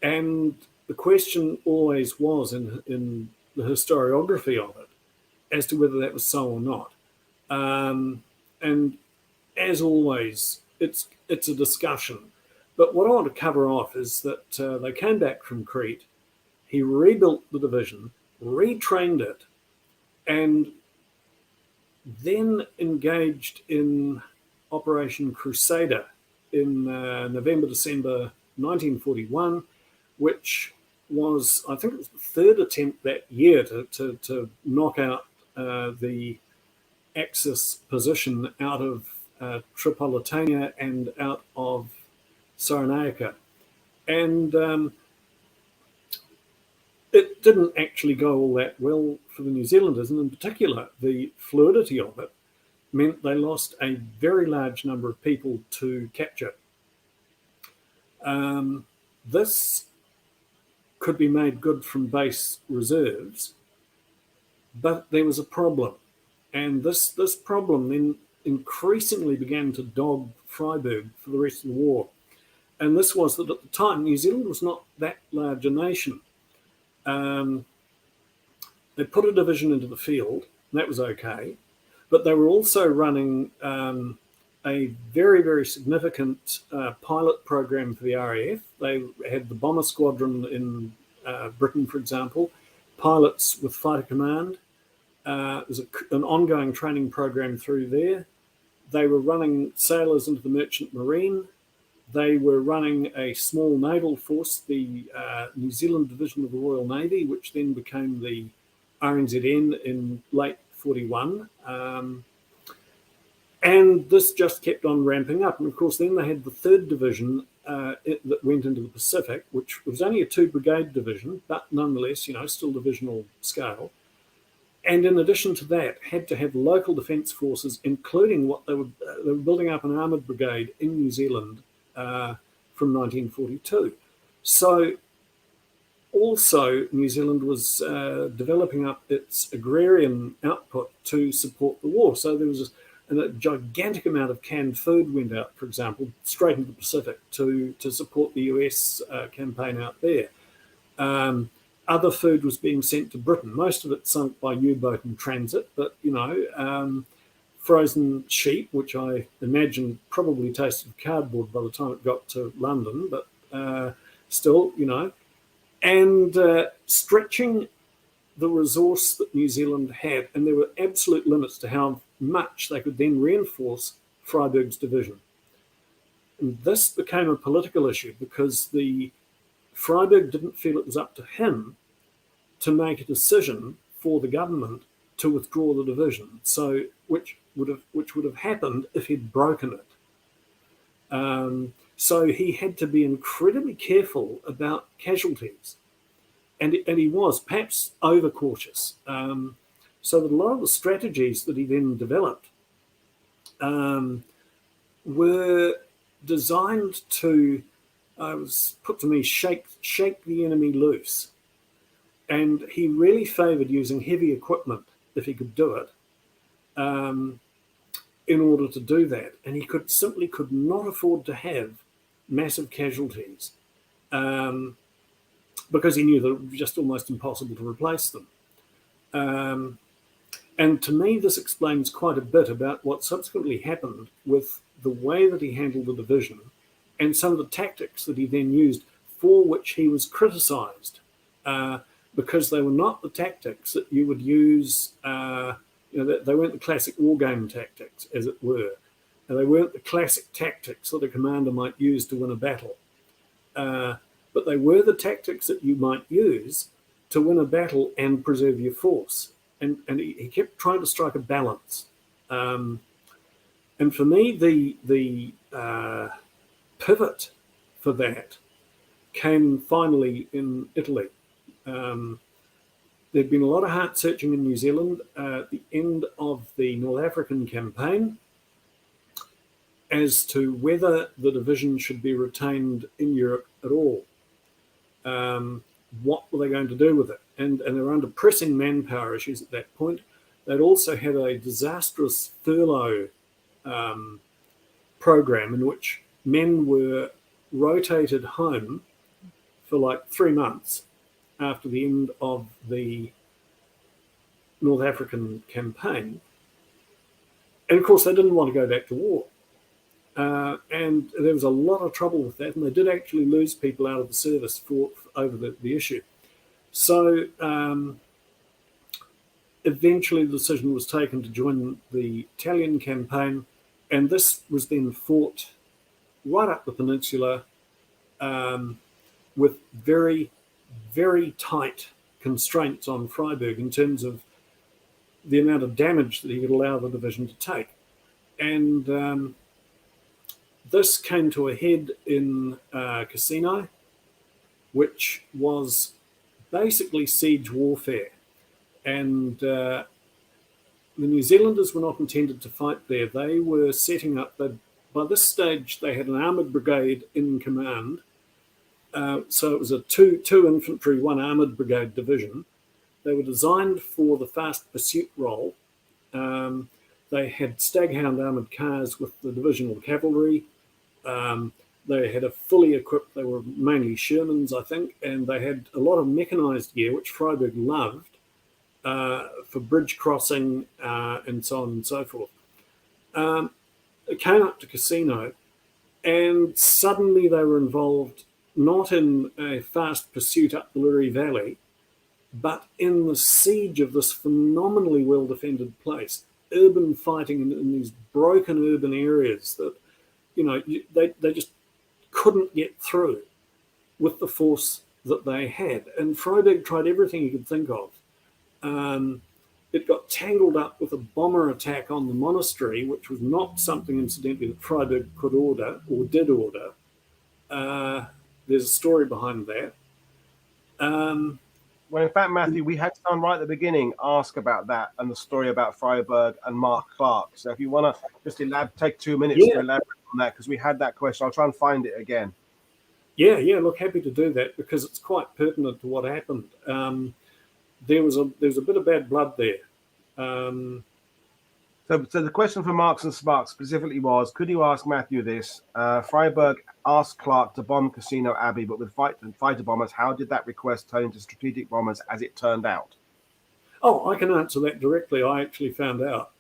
And the question always was in the historiography of it as to whether that was so or not. And as always, it's a discussion. But what I want to cover off is that they came back from Crete, he rebuilt the division, retrained it, and then engaged in Operation Crusader in November, December 1941, which was, I think it was the third attempt that year to knock out the Axis position out of Tripolitania and out of Cyrenaica. And it didn't actually go all that well for the New Zealanders, and in particular, the fluidity of it meant they lost a very large number of people to capture. This could be made good from base reserves, but there was a problem. And this problem then increasingly began to dog Freyberg for the rest of the war. And this was that at the time, New Zealand was not that large a nation. They put a division into the field, and that was okay. But they were also running a very, very significant pilot program for the RAF. They had the bomber squadron in Britain, for example, pilots with fighter command. There's an ongoing training program through there. They were running sailors into the merchant marine. They were running a small naval force, the New Zealand Division of the Royal Navy, which then became the RNZN in late 41. And this just kept on ramping up. And of course, then they had the 3rd Division that went into the Pacific, which was only a 2-brigade division, but nonetheless, still divisional scale. And in addition to that, had to have local defence forces, including what they were building up an armoured brigade in New Zealand from 1942. So also New Zealand was developing up its agrarian output to support the war. So there was a gigantic amount of canned food went out, for example, straight into the Pacific to support the US campaign out there. Other food was being sent to Britain, most of it sunk by U-boat in transit, but, frozen sheep, which I imagine probably tasted of cardboard by the time it got to London, but still, and stretching the resource that New Zealand had, and there were absolute limits to how much they could then reinforce Freyberg's division. And this became a political issue because Freyberg didn't feel it was up to him to make a decision for the government to withdraw the division, so which would have happened if he'd broken it. So he had to be incredibly careful about casualties, and he was perhaps overcautious. So that a lot of the strategies that he then developed were designed to, was put to me, shake the enemy loose. And he really favoured using heavy equipment, if he could do it, in order to do that. And he simply could not afford to have massive casualties because he knew that it was just almost impossible to replace them. And to me, this explains quite a bit about what subsequently happened with the way that he handled the division and some of the tactics that he then used, for which he was criticised, because they were not the tactics that you would use. They weren't the classic war game tactics, as it were. And they weren't the classic tactics that a commander might use to win a battle. But they were the tactics that you might use to win a battle and preserve your force. And he kept trying to strike a balance. And for me, the pivot for that came finally in Italy. There'd been a lot of heart searching in New Zealand at the end of the North African campaign as to whether the division should be retained in Europe at all. What were they going to do with it? And they were under pressing manpower issues at that point. They'd also had a disastrous furlough program in which men were rotated home for like 3 months after the end of the North African campaign. And of course, they didn't want to go back to war. And there was a lot of trouble with that, and they did actually lose people out of the service over the issue. So eventually the decision was taken to join the Italian campaign, and this was then fought right up the peninsula with very very tight constraints on Freyberg in terms of the amount of damage that he would allow the division to take. And this came to a head in Cassino, which was basically siege warfare. And the New Zealanders were not intended to fight there. They were setting up, by this stage, they had an armoured brigade in command. So it was a two infantry, one armoured brigade division. They were designed for the fast pursuit role. They had staghound armoured cars with the divisional cavalry. They had a fully equipped, they were mainly Shermans, I think, and they had a lot of mechanised gear, which Freyberg loved, for bridge crossing and so on and so forth. It came up to Cassino, and suddenly they were involved not in a fast pursuit up the Luri Valley, but in the siege of this phenomenally well-defended place, urban fighting in these broken urban areas that, they just couldn't get through with the force that they had. And Freyberg tried everything he could think of. It got tangled up with a bomber attack on the monastery, which was not something, incidentally, that Freyberg could order or did order. There's a story behind that. Well, in fact, Matthew, we had someone right at the beginning ask about that and the story about Freyberg and Mark Clark. So if you want to just take 2 minutes to elaborate on that, because we had that question. I'll try and find it again. Yeah, look, happy to do that because it's quite pertinent to what happened. There was a bit of bad blood there. So the question for Marks and Sparks specifically was, could you ask Matthew this? Freyberg asked Clark to bomb Cassino Abbey, but with fighter bombers, how did that request turn into strategic bombers as it turned out? Oh, I can answer that directly. I actually found out.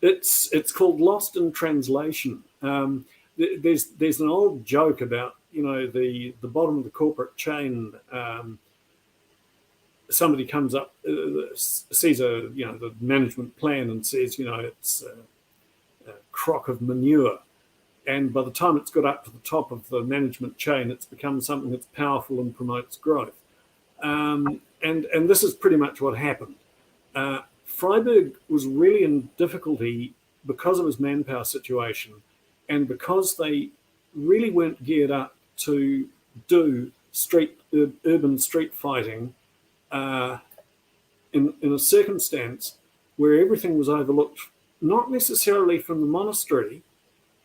It's called Lost in Translation. There's an old joke about, the bottom of the corporate chain. Somebody comes up, sees the management plan and says, it's a crock of manure. And by the time it's got up to the top of the management chain, it's become something that's powerful and promotes growth. And this is pretty much what happened. Freyberg was really in difficulty because of his manpower situation and because they really weren't geared up to do urban street fighting in a circumstance where everything was overlooked, not necessarily from the monastery,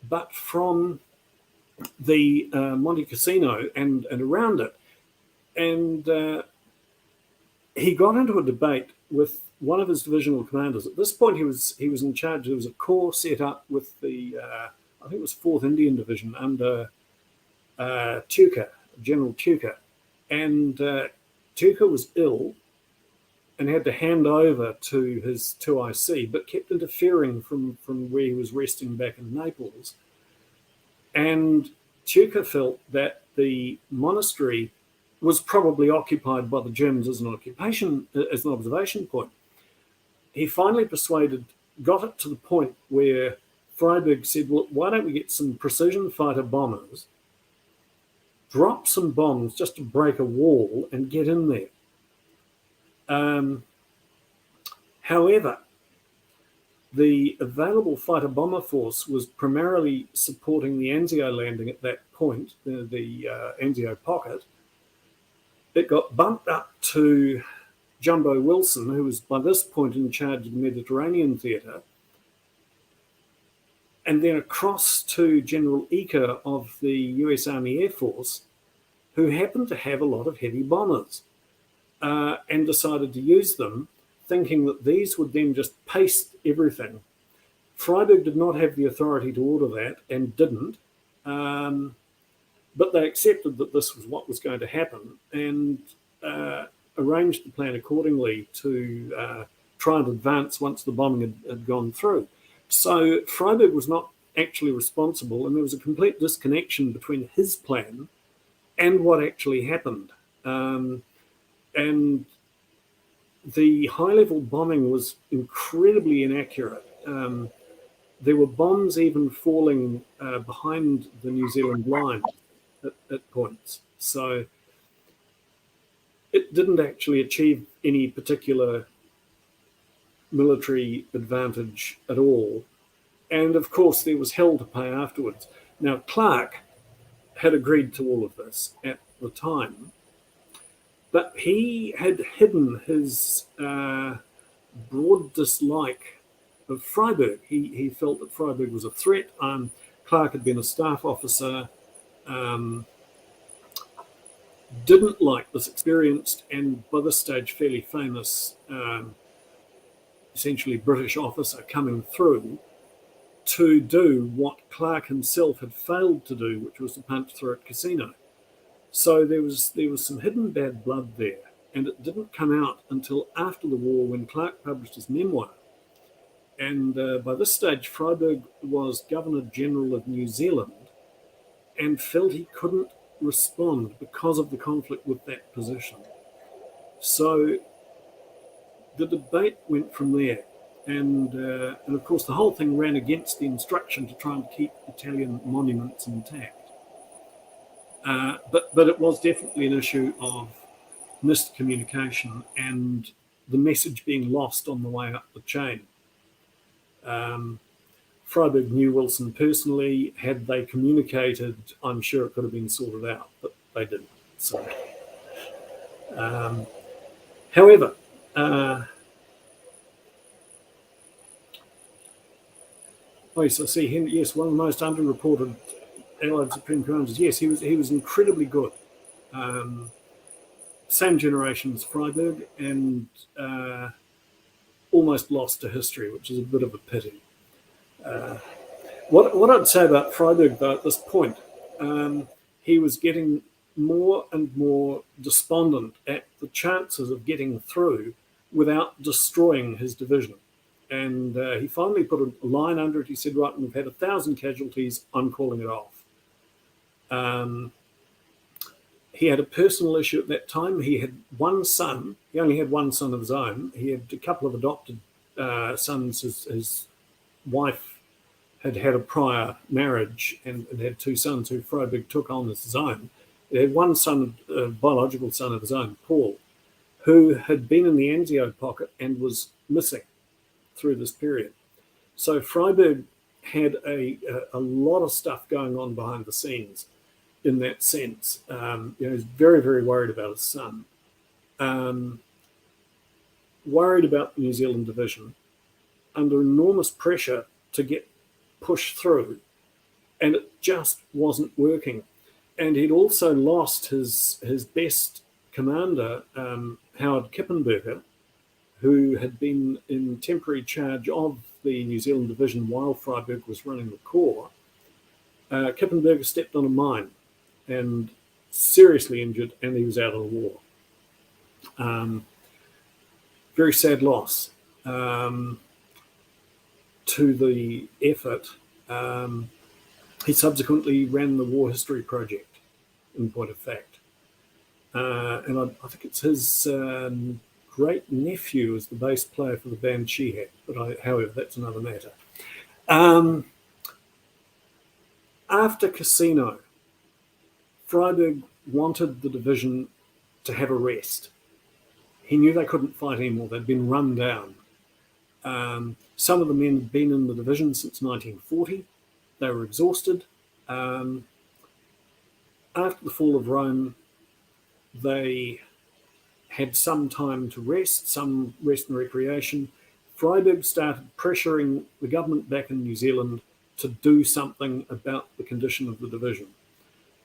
but from the Monte Cassino and around it. And he got into a debate with one of his divisional commanders. At this point, he was in charge. There was a corps set up with the, I think it was 4th Indian Division under Tuka, General Tuka. And Tuka was ill and had to hand over to his 2IC, but kept interfering from where he was resting back in Naples. And Tuka felt that the monastery was probably occupied by the Germans as an observation point. He finally got it to the point where Freyberg said, well, why don't we get some precision fighter bombers, drop some bombs just to break a wall and get in there. However, the available fighter bomber force was primarily supporting the Anzio landing at that point, the Anzio pocket. It got bumped up to Jumbo Wilson, who was by this point in charge of the Mediterranean theatre, and then across to General Eaker of the US Army Air Force, who happened to have a lot of heavy bombers, and decided to use them, thinking that these would then just paste everything. Freyberg did not have the authority to order that and didn't, but they accepted that this was what was going to happen and arranged the plan accordingly to try and advance once the bombing had gone through. So Freyberg was not actually responsible, and there was a complete disconnection between his plan and what actually happened. And the high-level bombing was incredibly inaccurate. There were bombs even falling behind the New Zealand line at points. So it didn't actually achieve any particular military advantage at all. And of course, there was hell to pay afterwards. Now, Clark had agreed to all of this at the time, but he had hidden his broad dislike of Freyberg. He felt that Freyberg was a threat. Clark had been a staff officer, didn't like this experienced and by this stage fairly famous, essentially British officer coming through to do what Clark himself had failed to do, which was to punch through at Cassino. So there was some hidden bad blood there, and it didn't come out until after the war when Clark published his memoir. And by this stage, Freyberg was Governor General of New Zealand and felt he couldn't respond because of the conflict with that position. So the debate went from there. And of course, the whole thing ran against the instruction to try and keep Italian monuments intact. But it was definitely an issue of missed communication and the message being lost on the way up the chain. Freyberg knew Wilson personally. Had they communicated, I'm sure it could have been sorted out, but they didn't. So, however, yes, I see him. Yes, one of the most underreported Allied Supreme Commanders. Yes, he was incredibly good. Same generation as Freyberg, and almost lost to history, which is a bit of a pity. What I'd say about Freyberg, though, at this point, he was getting more and more despondent at the chances of getting through without destroying his division. And he finally put a line under it. He said, right, we've had 1,000 casualties. I'm calling it off. He had a personal issue at that time. He had one son. He only had one son of his own. He had a couple of adopted sons. His wife had had a prior marriage and had two sons who Freyberg took on as his own. He had one son, a biological son of his own, Paul, who had been in the Anzio pocket and was missing through this period. So Freyberg had a lot of stuff going on behind the scenes in that sense. He was very, very worried about his son, worried about the New Zealand division, under enormous pressure to get pushed through, and it just wasn't working. And he'd also lost his best commander, Howard Kippenberger, who had been in temporary charge of the New Zealand division while Freyberg was running the corps. Kippenberger stepped on a mine and seriously injured, and he was out of the war. Very sad loss to the effort. He subsequently ran the War History Project, in point of fact. And I think it's his great nephew is the bass player for the band She-Hat, but however, that's another matter. After Cassino, Freyberg wanted the division to have a rest. He knew they couldn't fight anymore. They'd been run down. Some of the men had been in the division since 1940. They were exhausted. After the fall of Rome, they had some time to rest, some rest and recreation. Freyberg started pressuring the government back in New Zealand to do something about the condition of the division.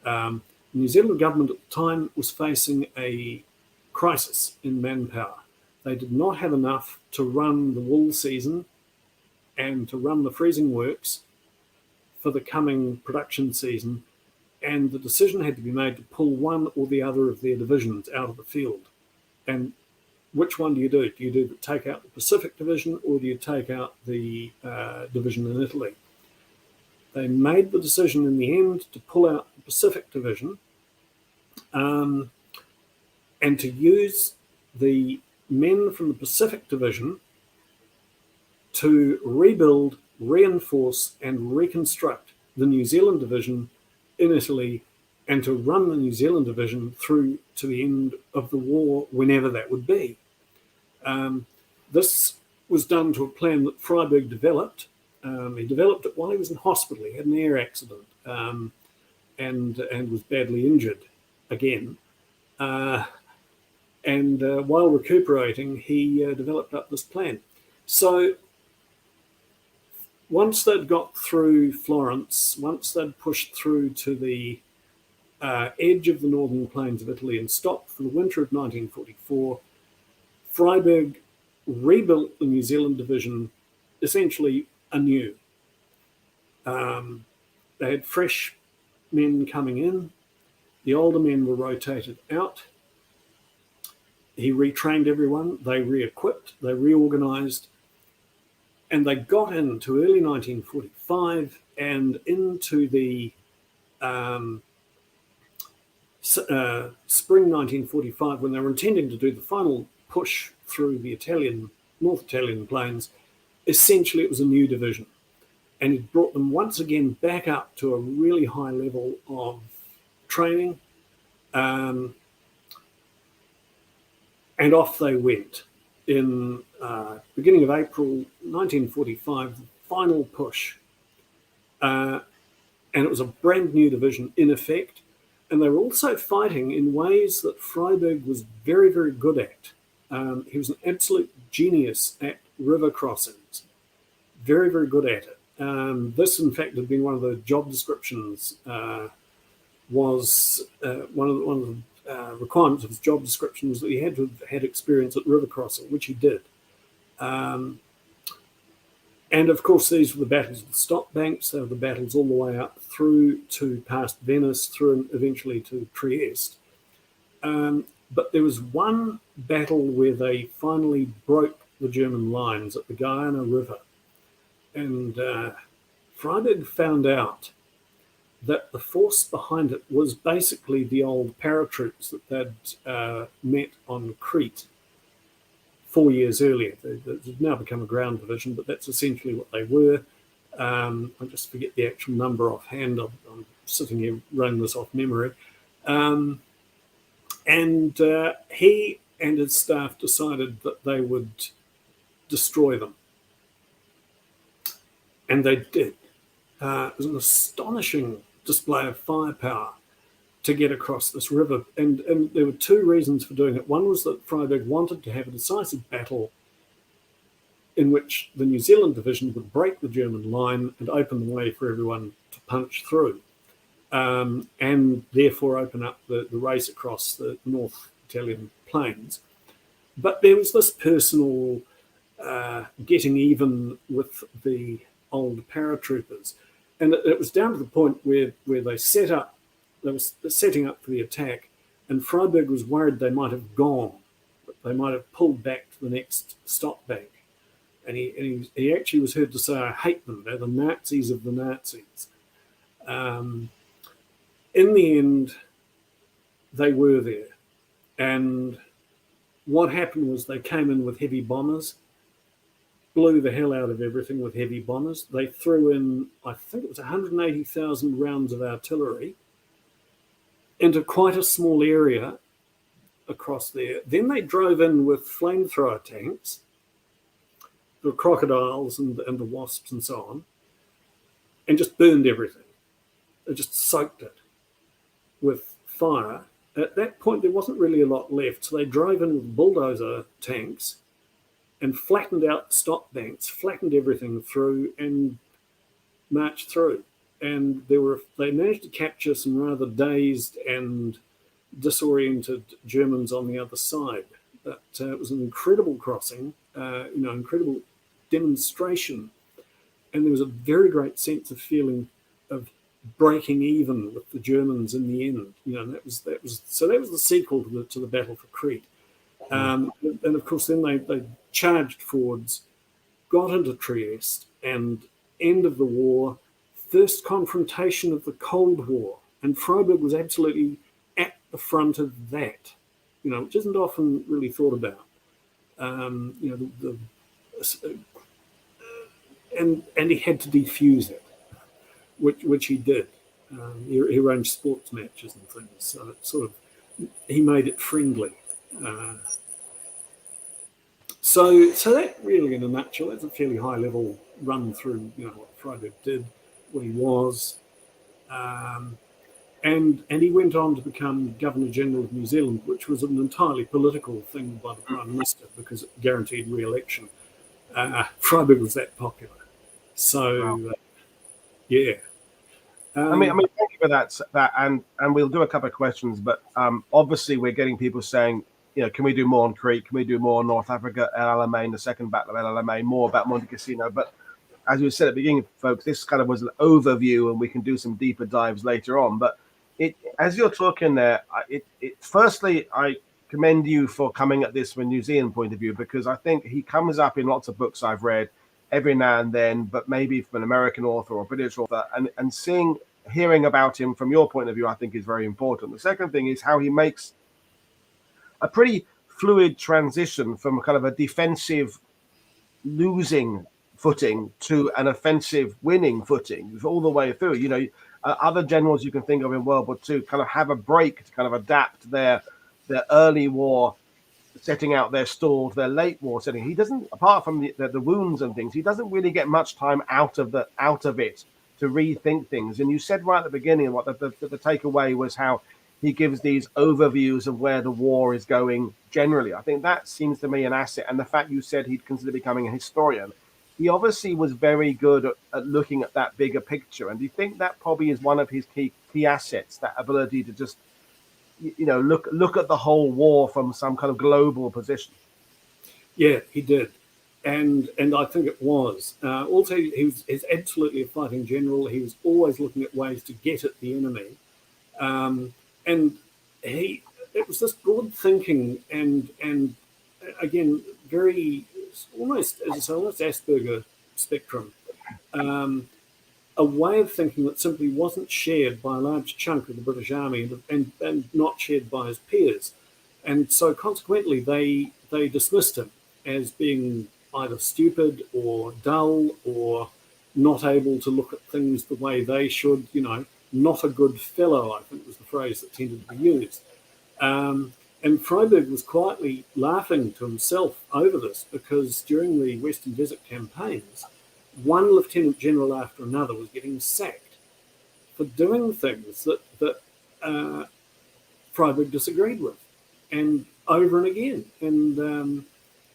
The New Zealand government at the time was facing a crisis in manpower. They did not have enough to run the wool season and to run the freezing works for the coming production season, and the decision had to be made to pull one or the other of their divisions out of the field. And which one do you do? Do you take out the Pacific Division, or do you take out the division in Italy? They made the decision in the end to pull out the Pacific Division and to use the men from the Pacific Division to rebuild, reinforce, and reconstruct the New Zealand division in Italy and to run the New Zealand division through to the end of the war, whenever that would be. This was done to a plan that Freyberg developed. He developed it while he was in hospital. He had an air accident and was badly injured again. While recuperating, he developed up this plan. So once they'd got through Florence, once they'd pushed through to the edge of the northern plains of Italy and stopped for the winter of 1944, Freyberg rebuilt the New Zealand division essentially anew. They had fresh men coming in. The older men were rotated out. He retrained everyone. They re-equipped. They reorganized. And they got into early 1945 and into the spring 1945, when they were intending to do the final push through the North Italian plains. Essentially, it was a new division. And it brought them once again back up to a really high level of training. And off they went. In beginning of April 1945, the final push. And it was a brand new division in effect. And they were also fighting in ways that Freyberg was very, very good at. He was an absolute genius at river crossings. Very, very good at it. This, in fact, had been one of the job descriptions, was one of the requirements of his job description was that he had to have had experience at river crossing, which he did. And of course, these were the battles of the stop banks. They were the battles all the way up through to past Venice, through and eventually to Trieste. But there was one battle where they finally broke the German lines at the Guyana River. And Freyberg found out that the force behind it was basically the old paratroops that they'd met on Crete 4 years earlier. They've now become a ground division, but that's essentially what they were. I just forget the actual number offhand. I'm sitting here running this off memory. He and his staff decided that they would destroy them. And they did. It was an astonishing display of firepower to get across this river. And there were two reasons for doing it. One was that Freyberg wanted to have a decisive battle in which the New Zealand division would break the German line and open the way for everyone to punch through, and therefore open up the race across the North Italian plains. But there was this personal getting even with the old paratroopers. And it was down to the point where they set up, they were setting up for the attack, and Freyberg was worried they might have gone, they might have pulled back to the next stop bank. And he actually was heard to say, "I hate them, they're the Nazis of the Nazis." In the end, they were there. And what happened was they came in with heavy bombers, blew the hell out of everything with heavy bombers. They threw in, I think it was 180,000 rounds of artillery into quite a small area across there. Then they drove in with flamethrower tanks, the crocodiles and the wasps and so on, and just burned everything. They just soaked it with fire. At that point, there wasn't really a lot left, so they drove in with bulldozer tanks and flattened out the stop banks, flattened everything through, and marched through. And they managed to capture some rather dazed and disoriented Germans on the other side. But it was an incredible crossing, incredible demonstration, and there was a very great sense of feeling of breaking even with the Germans in the end. And that was the sequel to the Battle for Crete. And of course, then they charged forwards, got into Trieste, and end of the war, first confrontation of the Cold War. And Freyberg was absolutely at the front of that, which isn't often really thought about. And he had to defuse it, which he did. He arranged sports matches and things, so it sort of he made it friendly. So that really, in a nutshell, that's a fairly high-level run through, what Freyberg did, what he was, and he went on to become Governor-General of New Zealand, which was an entirely political thing by the Prime Minister because it guaranteed re-election. Freyberg was that popular. So, Wow. yeah. I mean, thank you for that, and we'll do a couple of questions, but obviously we're getting people saying, can we do more on Crete? Can we do more on North Africa, El Alamein, the Second Battle of El Alamein, more about Monte Cassino? But as you said at the beginning, folks, this kind of was an overview, and we can do some deeper dives later on. But as you're talking there, firstly, I commend you for coming at this from a New Zealand point of view, because I think he comes up in lots of books I've read every now and then, but maybe from an American author or a British author, and hearing about him from your point of view, I think is very important. The second thing is how he makes a pretty fluid transition from kind of a defensive losing footing to an offensive winning footing all the way through. Other generals you can think of in World War II kind of have a break to kind of adapt their early war setting out, their stalled, their late war setting. He doesn't, apart from the wounds and things, he doesn't really get much time out of it to rethink things. And you said right at the beginning what the takeaway was, how he gives these overviews of where the war is going generally. I think that seems to me an asset. And the fact you said he'd consider becoming a historian, he obviously was very good at looking at that bigger picture. And do you think that probably is one of his key assets, that ability to just look at the whole war from some kind of global position? Yeah, he did. And I think it was. Also, he's absolutely a fighting general. He was always looking at ways to get at the enemy. And it was this broad thinking and again, very almost Asperger spectrum, a way of thinking that simply wasn't shared by a large chunk of the British Army and not shared by his peers. And so consequently, they dismissed him as being either stupid or dull or not able to look at things the way they should, not a good fellow, I think was the phrase that tended to be used. And Freyberg was quietly laughing to himself over this because during the Western Desert campaigns, one lieutenant general after another was getting sacked for doing things that Freyberg disagreed with, and over and again. And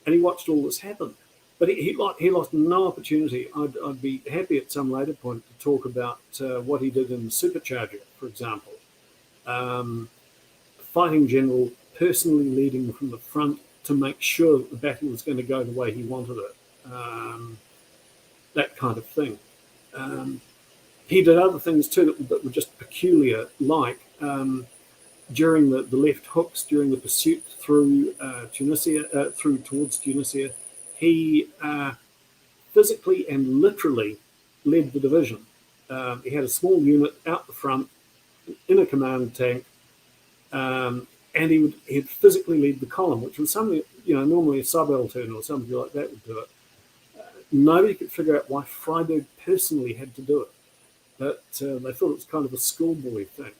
he watched all this happen. But he lost no opportunity. I'd be happy at some later point to talk about what he did in Supercharger, for example. Fighting general, personally leading from the front to make sure that the battle was going to go the way he wanted it. That kind of thing. He did other things too that were just peculiar, like during the left hooks, during the pursuit through Tunisia, towards Tunisia, he physically and literally led the division. He had a small unit out the front in a command tank, and he'd physically lead the column, which was something, normally a subaltern or somebody like that would do it. Nobody could figure out why Freyberg personally had to do it, but they thought it was kind of a schoolboy thing.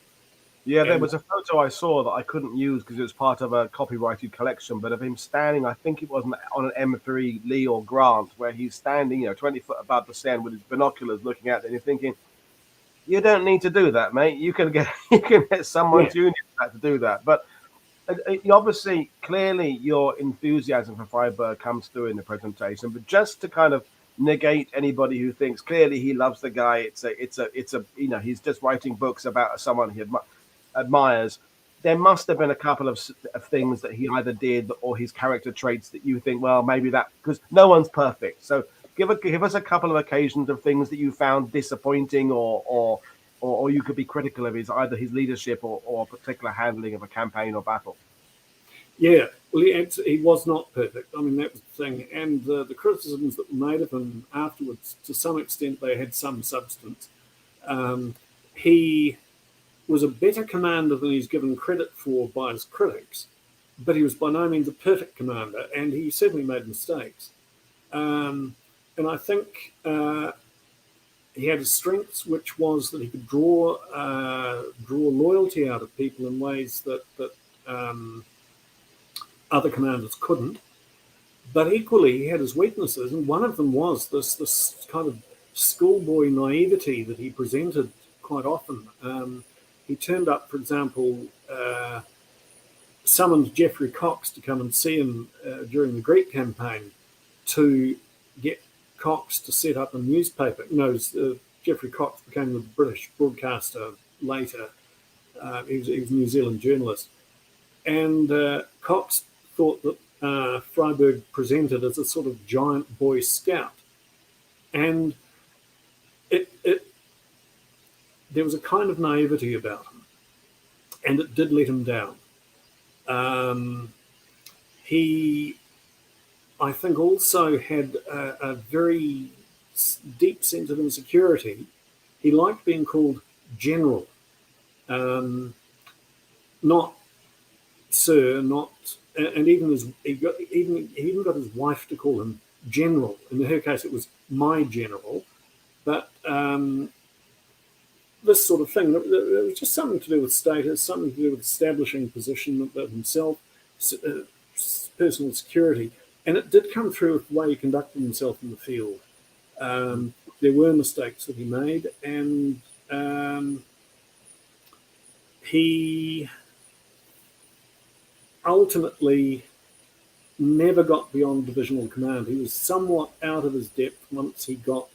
Yeah, there was a photo I saw that I couldn't use because it was part of a copyrighted collection, but of him standing, I think it was on an M3 Lee or Grant, where he's standing, 20 foot above the stand with his binoculars looking at it, and you're thinking, you don't need to do that, mate. You can get someone junior to do that. But obviously, clearly, your enthusiasm for Freyberg comes through in the presentation. But just to kind of negate anybody who thinks clearly he loves the guy, it's a he's just writing books about someone he admires. There must have been a couple of things that he either did or his character traits that you think, well, maybe that, because no one's perfect. So give us a couple of occasions of things that you found disappointing or you could be critical of either his leadership or particular handling of a campaign or battle. Yeah, well, he was not perfect. I mean, that was the thing. And the criticisms that were made of him afterwards, to some extent, they had some substance. He was a better commander than he's given credit for by his critics, but he was by no means a perfect commander, and he certainly made mistakes. And I think he had a strength, which was that he could draw loyalty out of people in ways that other commanders couldn't. But equally, he had his weaknesses, and one of them was this kind of schoolboy naivety that he presented quite often. He turned up, for example, summoned Geoffrey Cox to come and see him during the Crete campaign to get Cox to set up a newspaper. Geoffrey Cox became the British broadcaster later. He was a New Zealand journalist. And Cox thought that Freyberg presented as a sort of giant Boy Scout. And there was a kind of naivety about him, and it did let him down. He, I think, also had a very deep sense of insecurity. He liked being called General, not Sir, not, and even he even got his wife to call him General. In her case, it was my General, but this sort of thing, it was just something to do with status, something to do with establishing position of himself, personal security. And it did come through with the way he conducted himself in the field. There were mistakes that he made, and he ultimately never got beyond divisional command. He was somewhat out of his depth once he got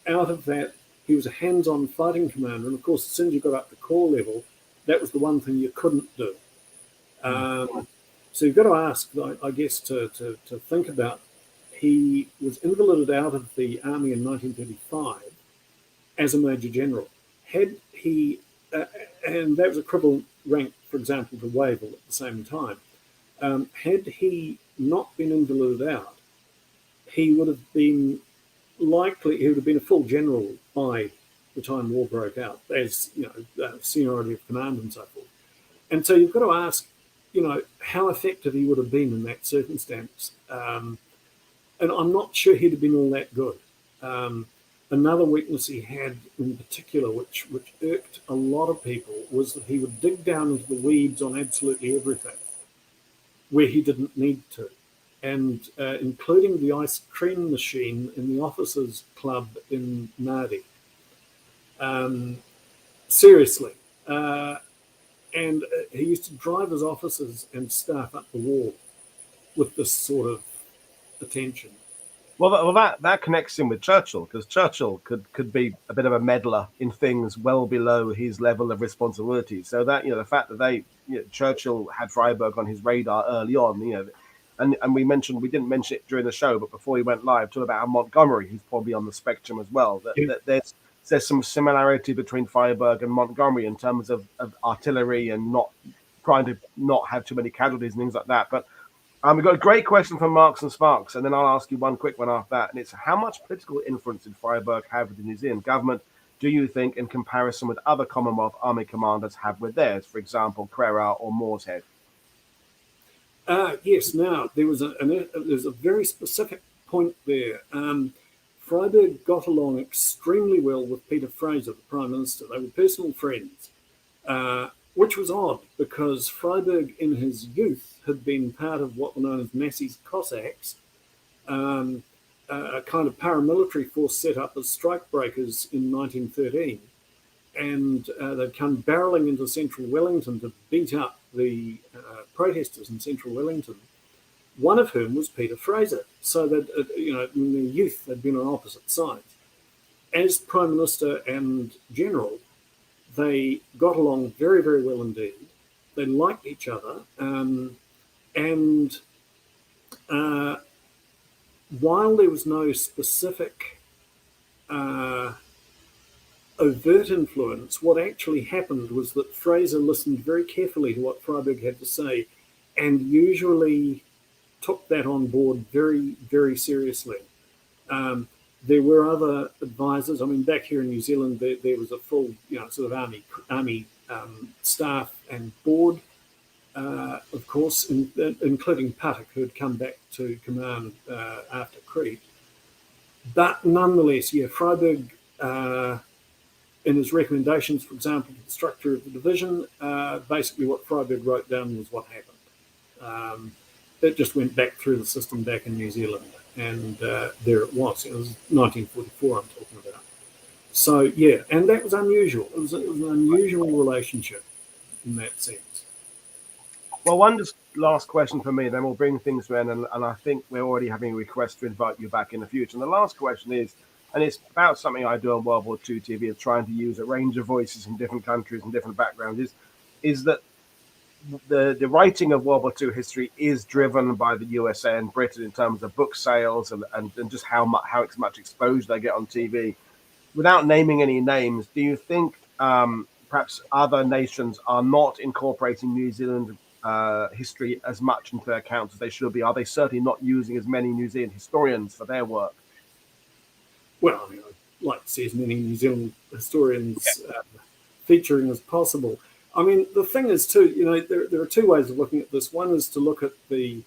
out of that. He was a hands-on fighting commander, and of course, as soon as you got up to corps level, that was the one thing you couldn't do. So you've got to ask, I guess, to think about. He was invalided out of the army in 1935 as a major general. Had he, and that was equivalent rank, for example, to Wavell at the same time. Had he not been invalided out, he would have been a full general by the time war broke out, as seniority of command and so forth. And so you've got to ask, how effective he would have been in that circumstance. And I'm not sure he'd have been all that good. Another weakness he had in particular, which irked a lot of people, was that he would dig down into the weeds on absolutely everything where he didn't need to. And including the ice cream machine in the officers' club in Nadi. Seriously. And he used to drive his officers and staff up the wall with this sort of attention. Well, that connects in with Churchill, because Churchill could be a bit of a meddler in things well below his level of responsibility. So that the fact that Churchill had Freyberg on his radar early on, and we didn't mention it during the show, but before he went live, talk about Montgomery, who's probably on the spectrum as well. That there's some similarity between Freyberg and Montgomery in terms of artillery and not trying to not have too many casualties and things like that. But we've got a great question from Marks and Sparks, and then I'll ask you one quick one after that. And it's, how much political influence did Freyberg have with the New Zealand government, do you think, in comparison with other Commonwealth Army commanders have with theirs, for example, Crerar or Moorshead? Yes. Now, there's a very specific point there. Freyberg got along extremely well with Peter Fraser, the Prime Minister. They were personal friends, which was odd because Freyberg in his youth had been part of what were known as Massey's Cossacks, a kind of paramilitary force set up as strikebreakers in 1913. And they'd come barreling into central Wellington to beat up the protesters in central Wellington, one of whom was Peter Fraser. So that, in their youth, they'd been on opposite sides. As Prime Minister and General, they got along very, very well indeed. They liked each other. And while there was no specific overt influence, what actually happened was that Fraser listened very carefully to what Freyberg had to say and usually took that on board very, very seriously. There were other advisors. I mean, back here in New Zealand, there was a full, sort of army staff and board, of course, including Patek, who had come back to command after Crete. But nonetheless, Freyberg in his recommendations, for example, for the structure of the division, basically what Freyberg wrote down was what happened. It just went back through the system back in New Zealand, and there it was. It was 1944 I'm talking about. So, yeah, and that was unusual. It was an unusual relationship in that sense. Well, one just last question for me, then we'll bring things to an end, and I think we're already having a request to invite you back in the future. And the last question is, and it's about something I do on World War II TV, of trying to use a range of voices from different countries and different backgrounds, is that the writing of World War II history is driven by the USA and Britain in terms of book sales and just how much exposure they get on TV. Without naming any names, do you think perhaps other nations are not incorporating New Zealand history as much into their accounts as they should be? Are they certainly not using as many New Zealand historians for their work? Well, I mean, I'd like to see as many New Zealand historians featuring as possible. I mean, the thing is, too, you know, there are two ways of looking at this. One is to look at it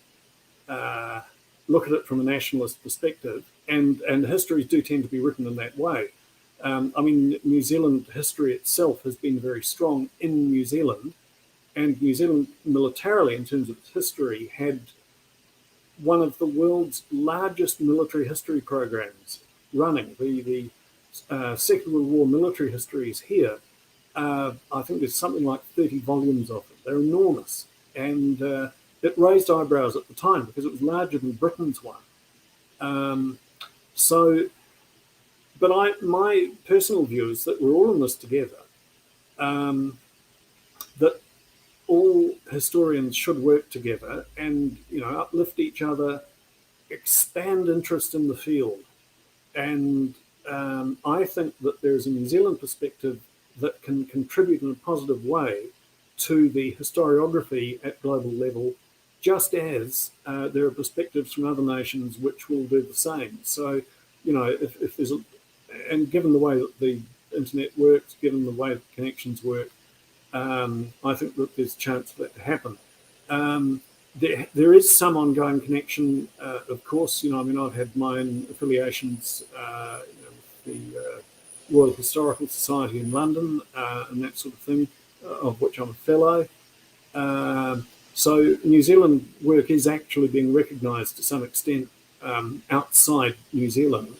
from a nationalist perspective, and histories do tend to be written in that way. I mean, New Zealand history itself has been very strong in New Zealand, and New Zealand militarily, in terms of its history, had one of the world's largest military history programs running. The Second World War military histories here, I think there's something like 30 volumes of them. They're enormous. And it raised eyebrows at the time because it was larger than Britain's one. But my personal view is that we're all in this together, that all historians should work together and, you know, uplift each other, expand interest in the field. And I think that there's a New Zealand perspective that can contribute in a positive way to the historiography at global level, just as there are perspectives from other nations which will do the same. So, you know, if there's and given the way that the internet works, given the way that connections work, I think that there's a chance for that to happen. There is some ongoing connection, of course. You know, I mean, I've had my own affiliations, with the Royal Historical Society in London and that sort of thing, of which I'm a fellow. So New Zealand work is actually being recognised to some extent outside New Zealand.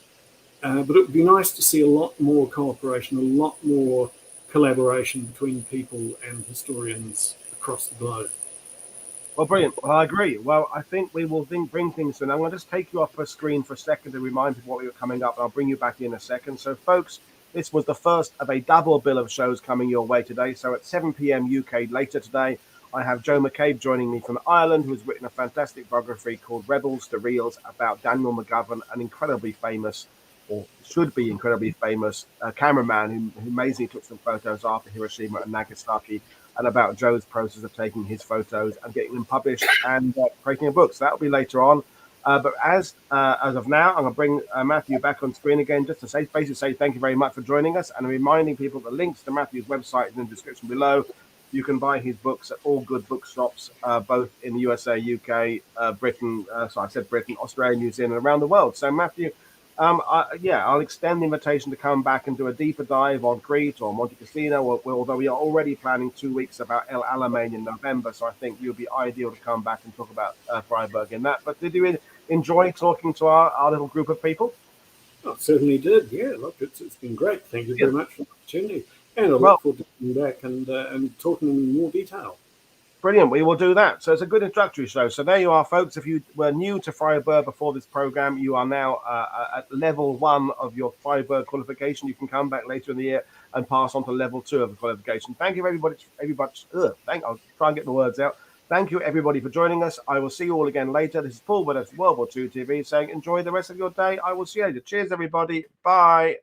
But it would be nice to see a lot more cooperation, a lot more collaboration between people and historians across the globe. Well, brilliant. Well, I agree. Well, I think we will bring things to an end. I'm going to just take you off the screen for a second to remind people what we were coming up, and I'll bring you back in a second. So, folks, this was the first of a double bill of shows coming your way today. So at 7 p.m. UK later today, I have Joe McCabe joining me from Ireland, who's written a fantastic biography called Rebels to Reels about Daniel McGovern, an incredibly famous, or should be incredibly famous, cameraman who amazingly took some photos after Hiroshima and Nagasaki, and about Joe's process of taking his photos and getting them published and creating a book. So that'll be later on. But as of now, I'm going to bring Matthew back on screen again just to basically say thank you very much for joining us, and reminding people the links to Matthew's website is in the description below. You can buy his books at all good bookshops, both in the USA, UK, Britain, Britain, Australia, New Zealand, around the world. So Matthew, I'll extend the invitation to come back and do a deeper dive on Crete or Monte Cassino, although we are already planning 2 weeks about El Alamein in November, so I think you'll be ideal to come back and talk about Freyberg in that. But did you enjoy talking to our little group of people? I certainly did, yeah. Look, it's been great. Thank you very much for the opportunity. And I look forward to coming back and talking in more detail. Brilliant. We will do that. So it's a good introductory show. So there you are, folks. If you were new to Freyberg before this program, you are now at level 1 of your Freyberg qualification. You can come back later in the year and pass on to level 2 of the qualification. Thank you, everybody. I'll try and get the words out. Thank you, everybody, for joining us. I will see you all again later. This is Paul Woodadge, World War II TV, saying enjoy the rest of your day. I will see you later. Cheers, everybody. Bye.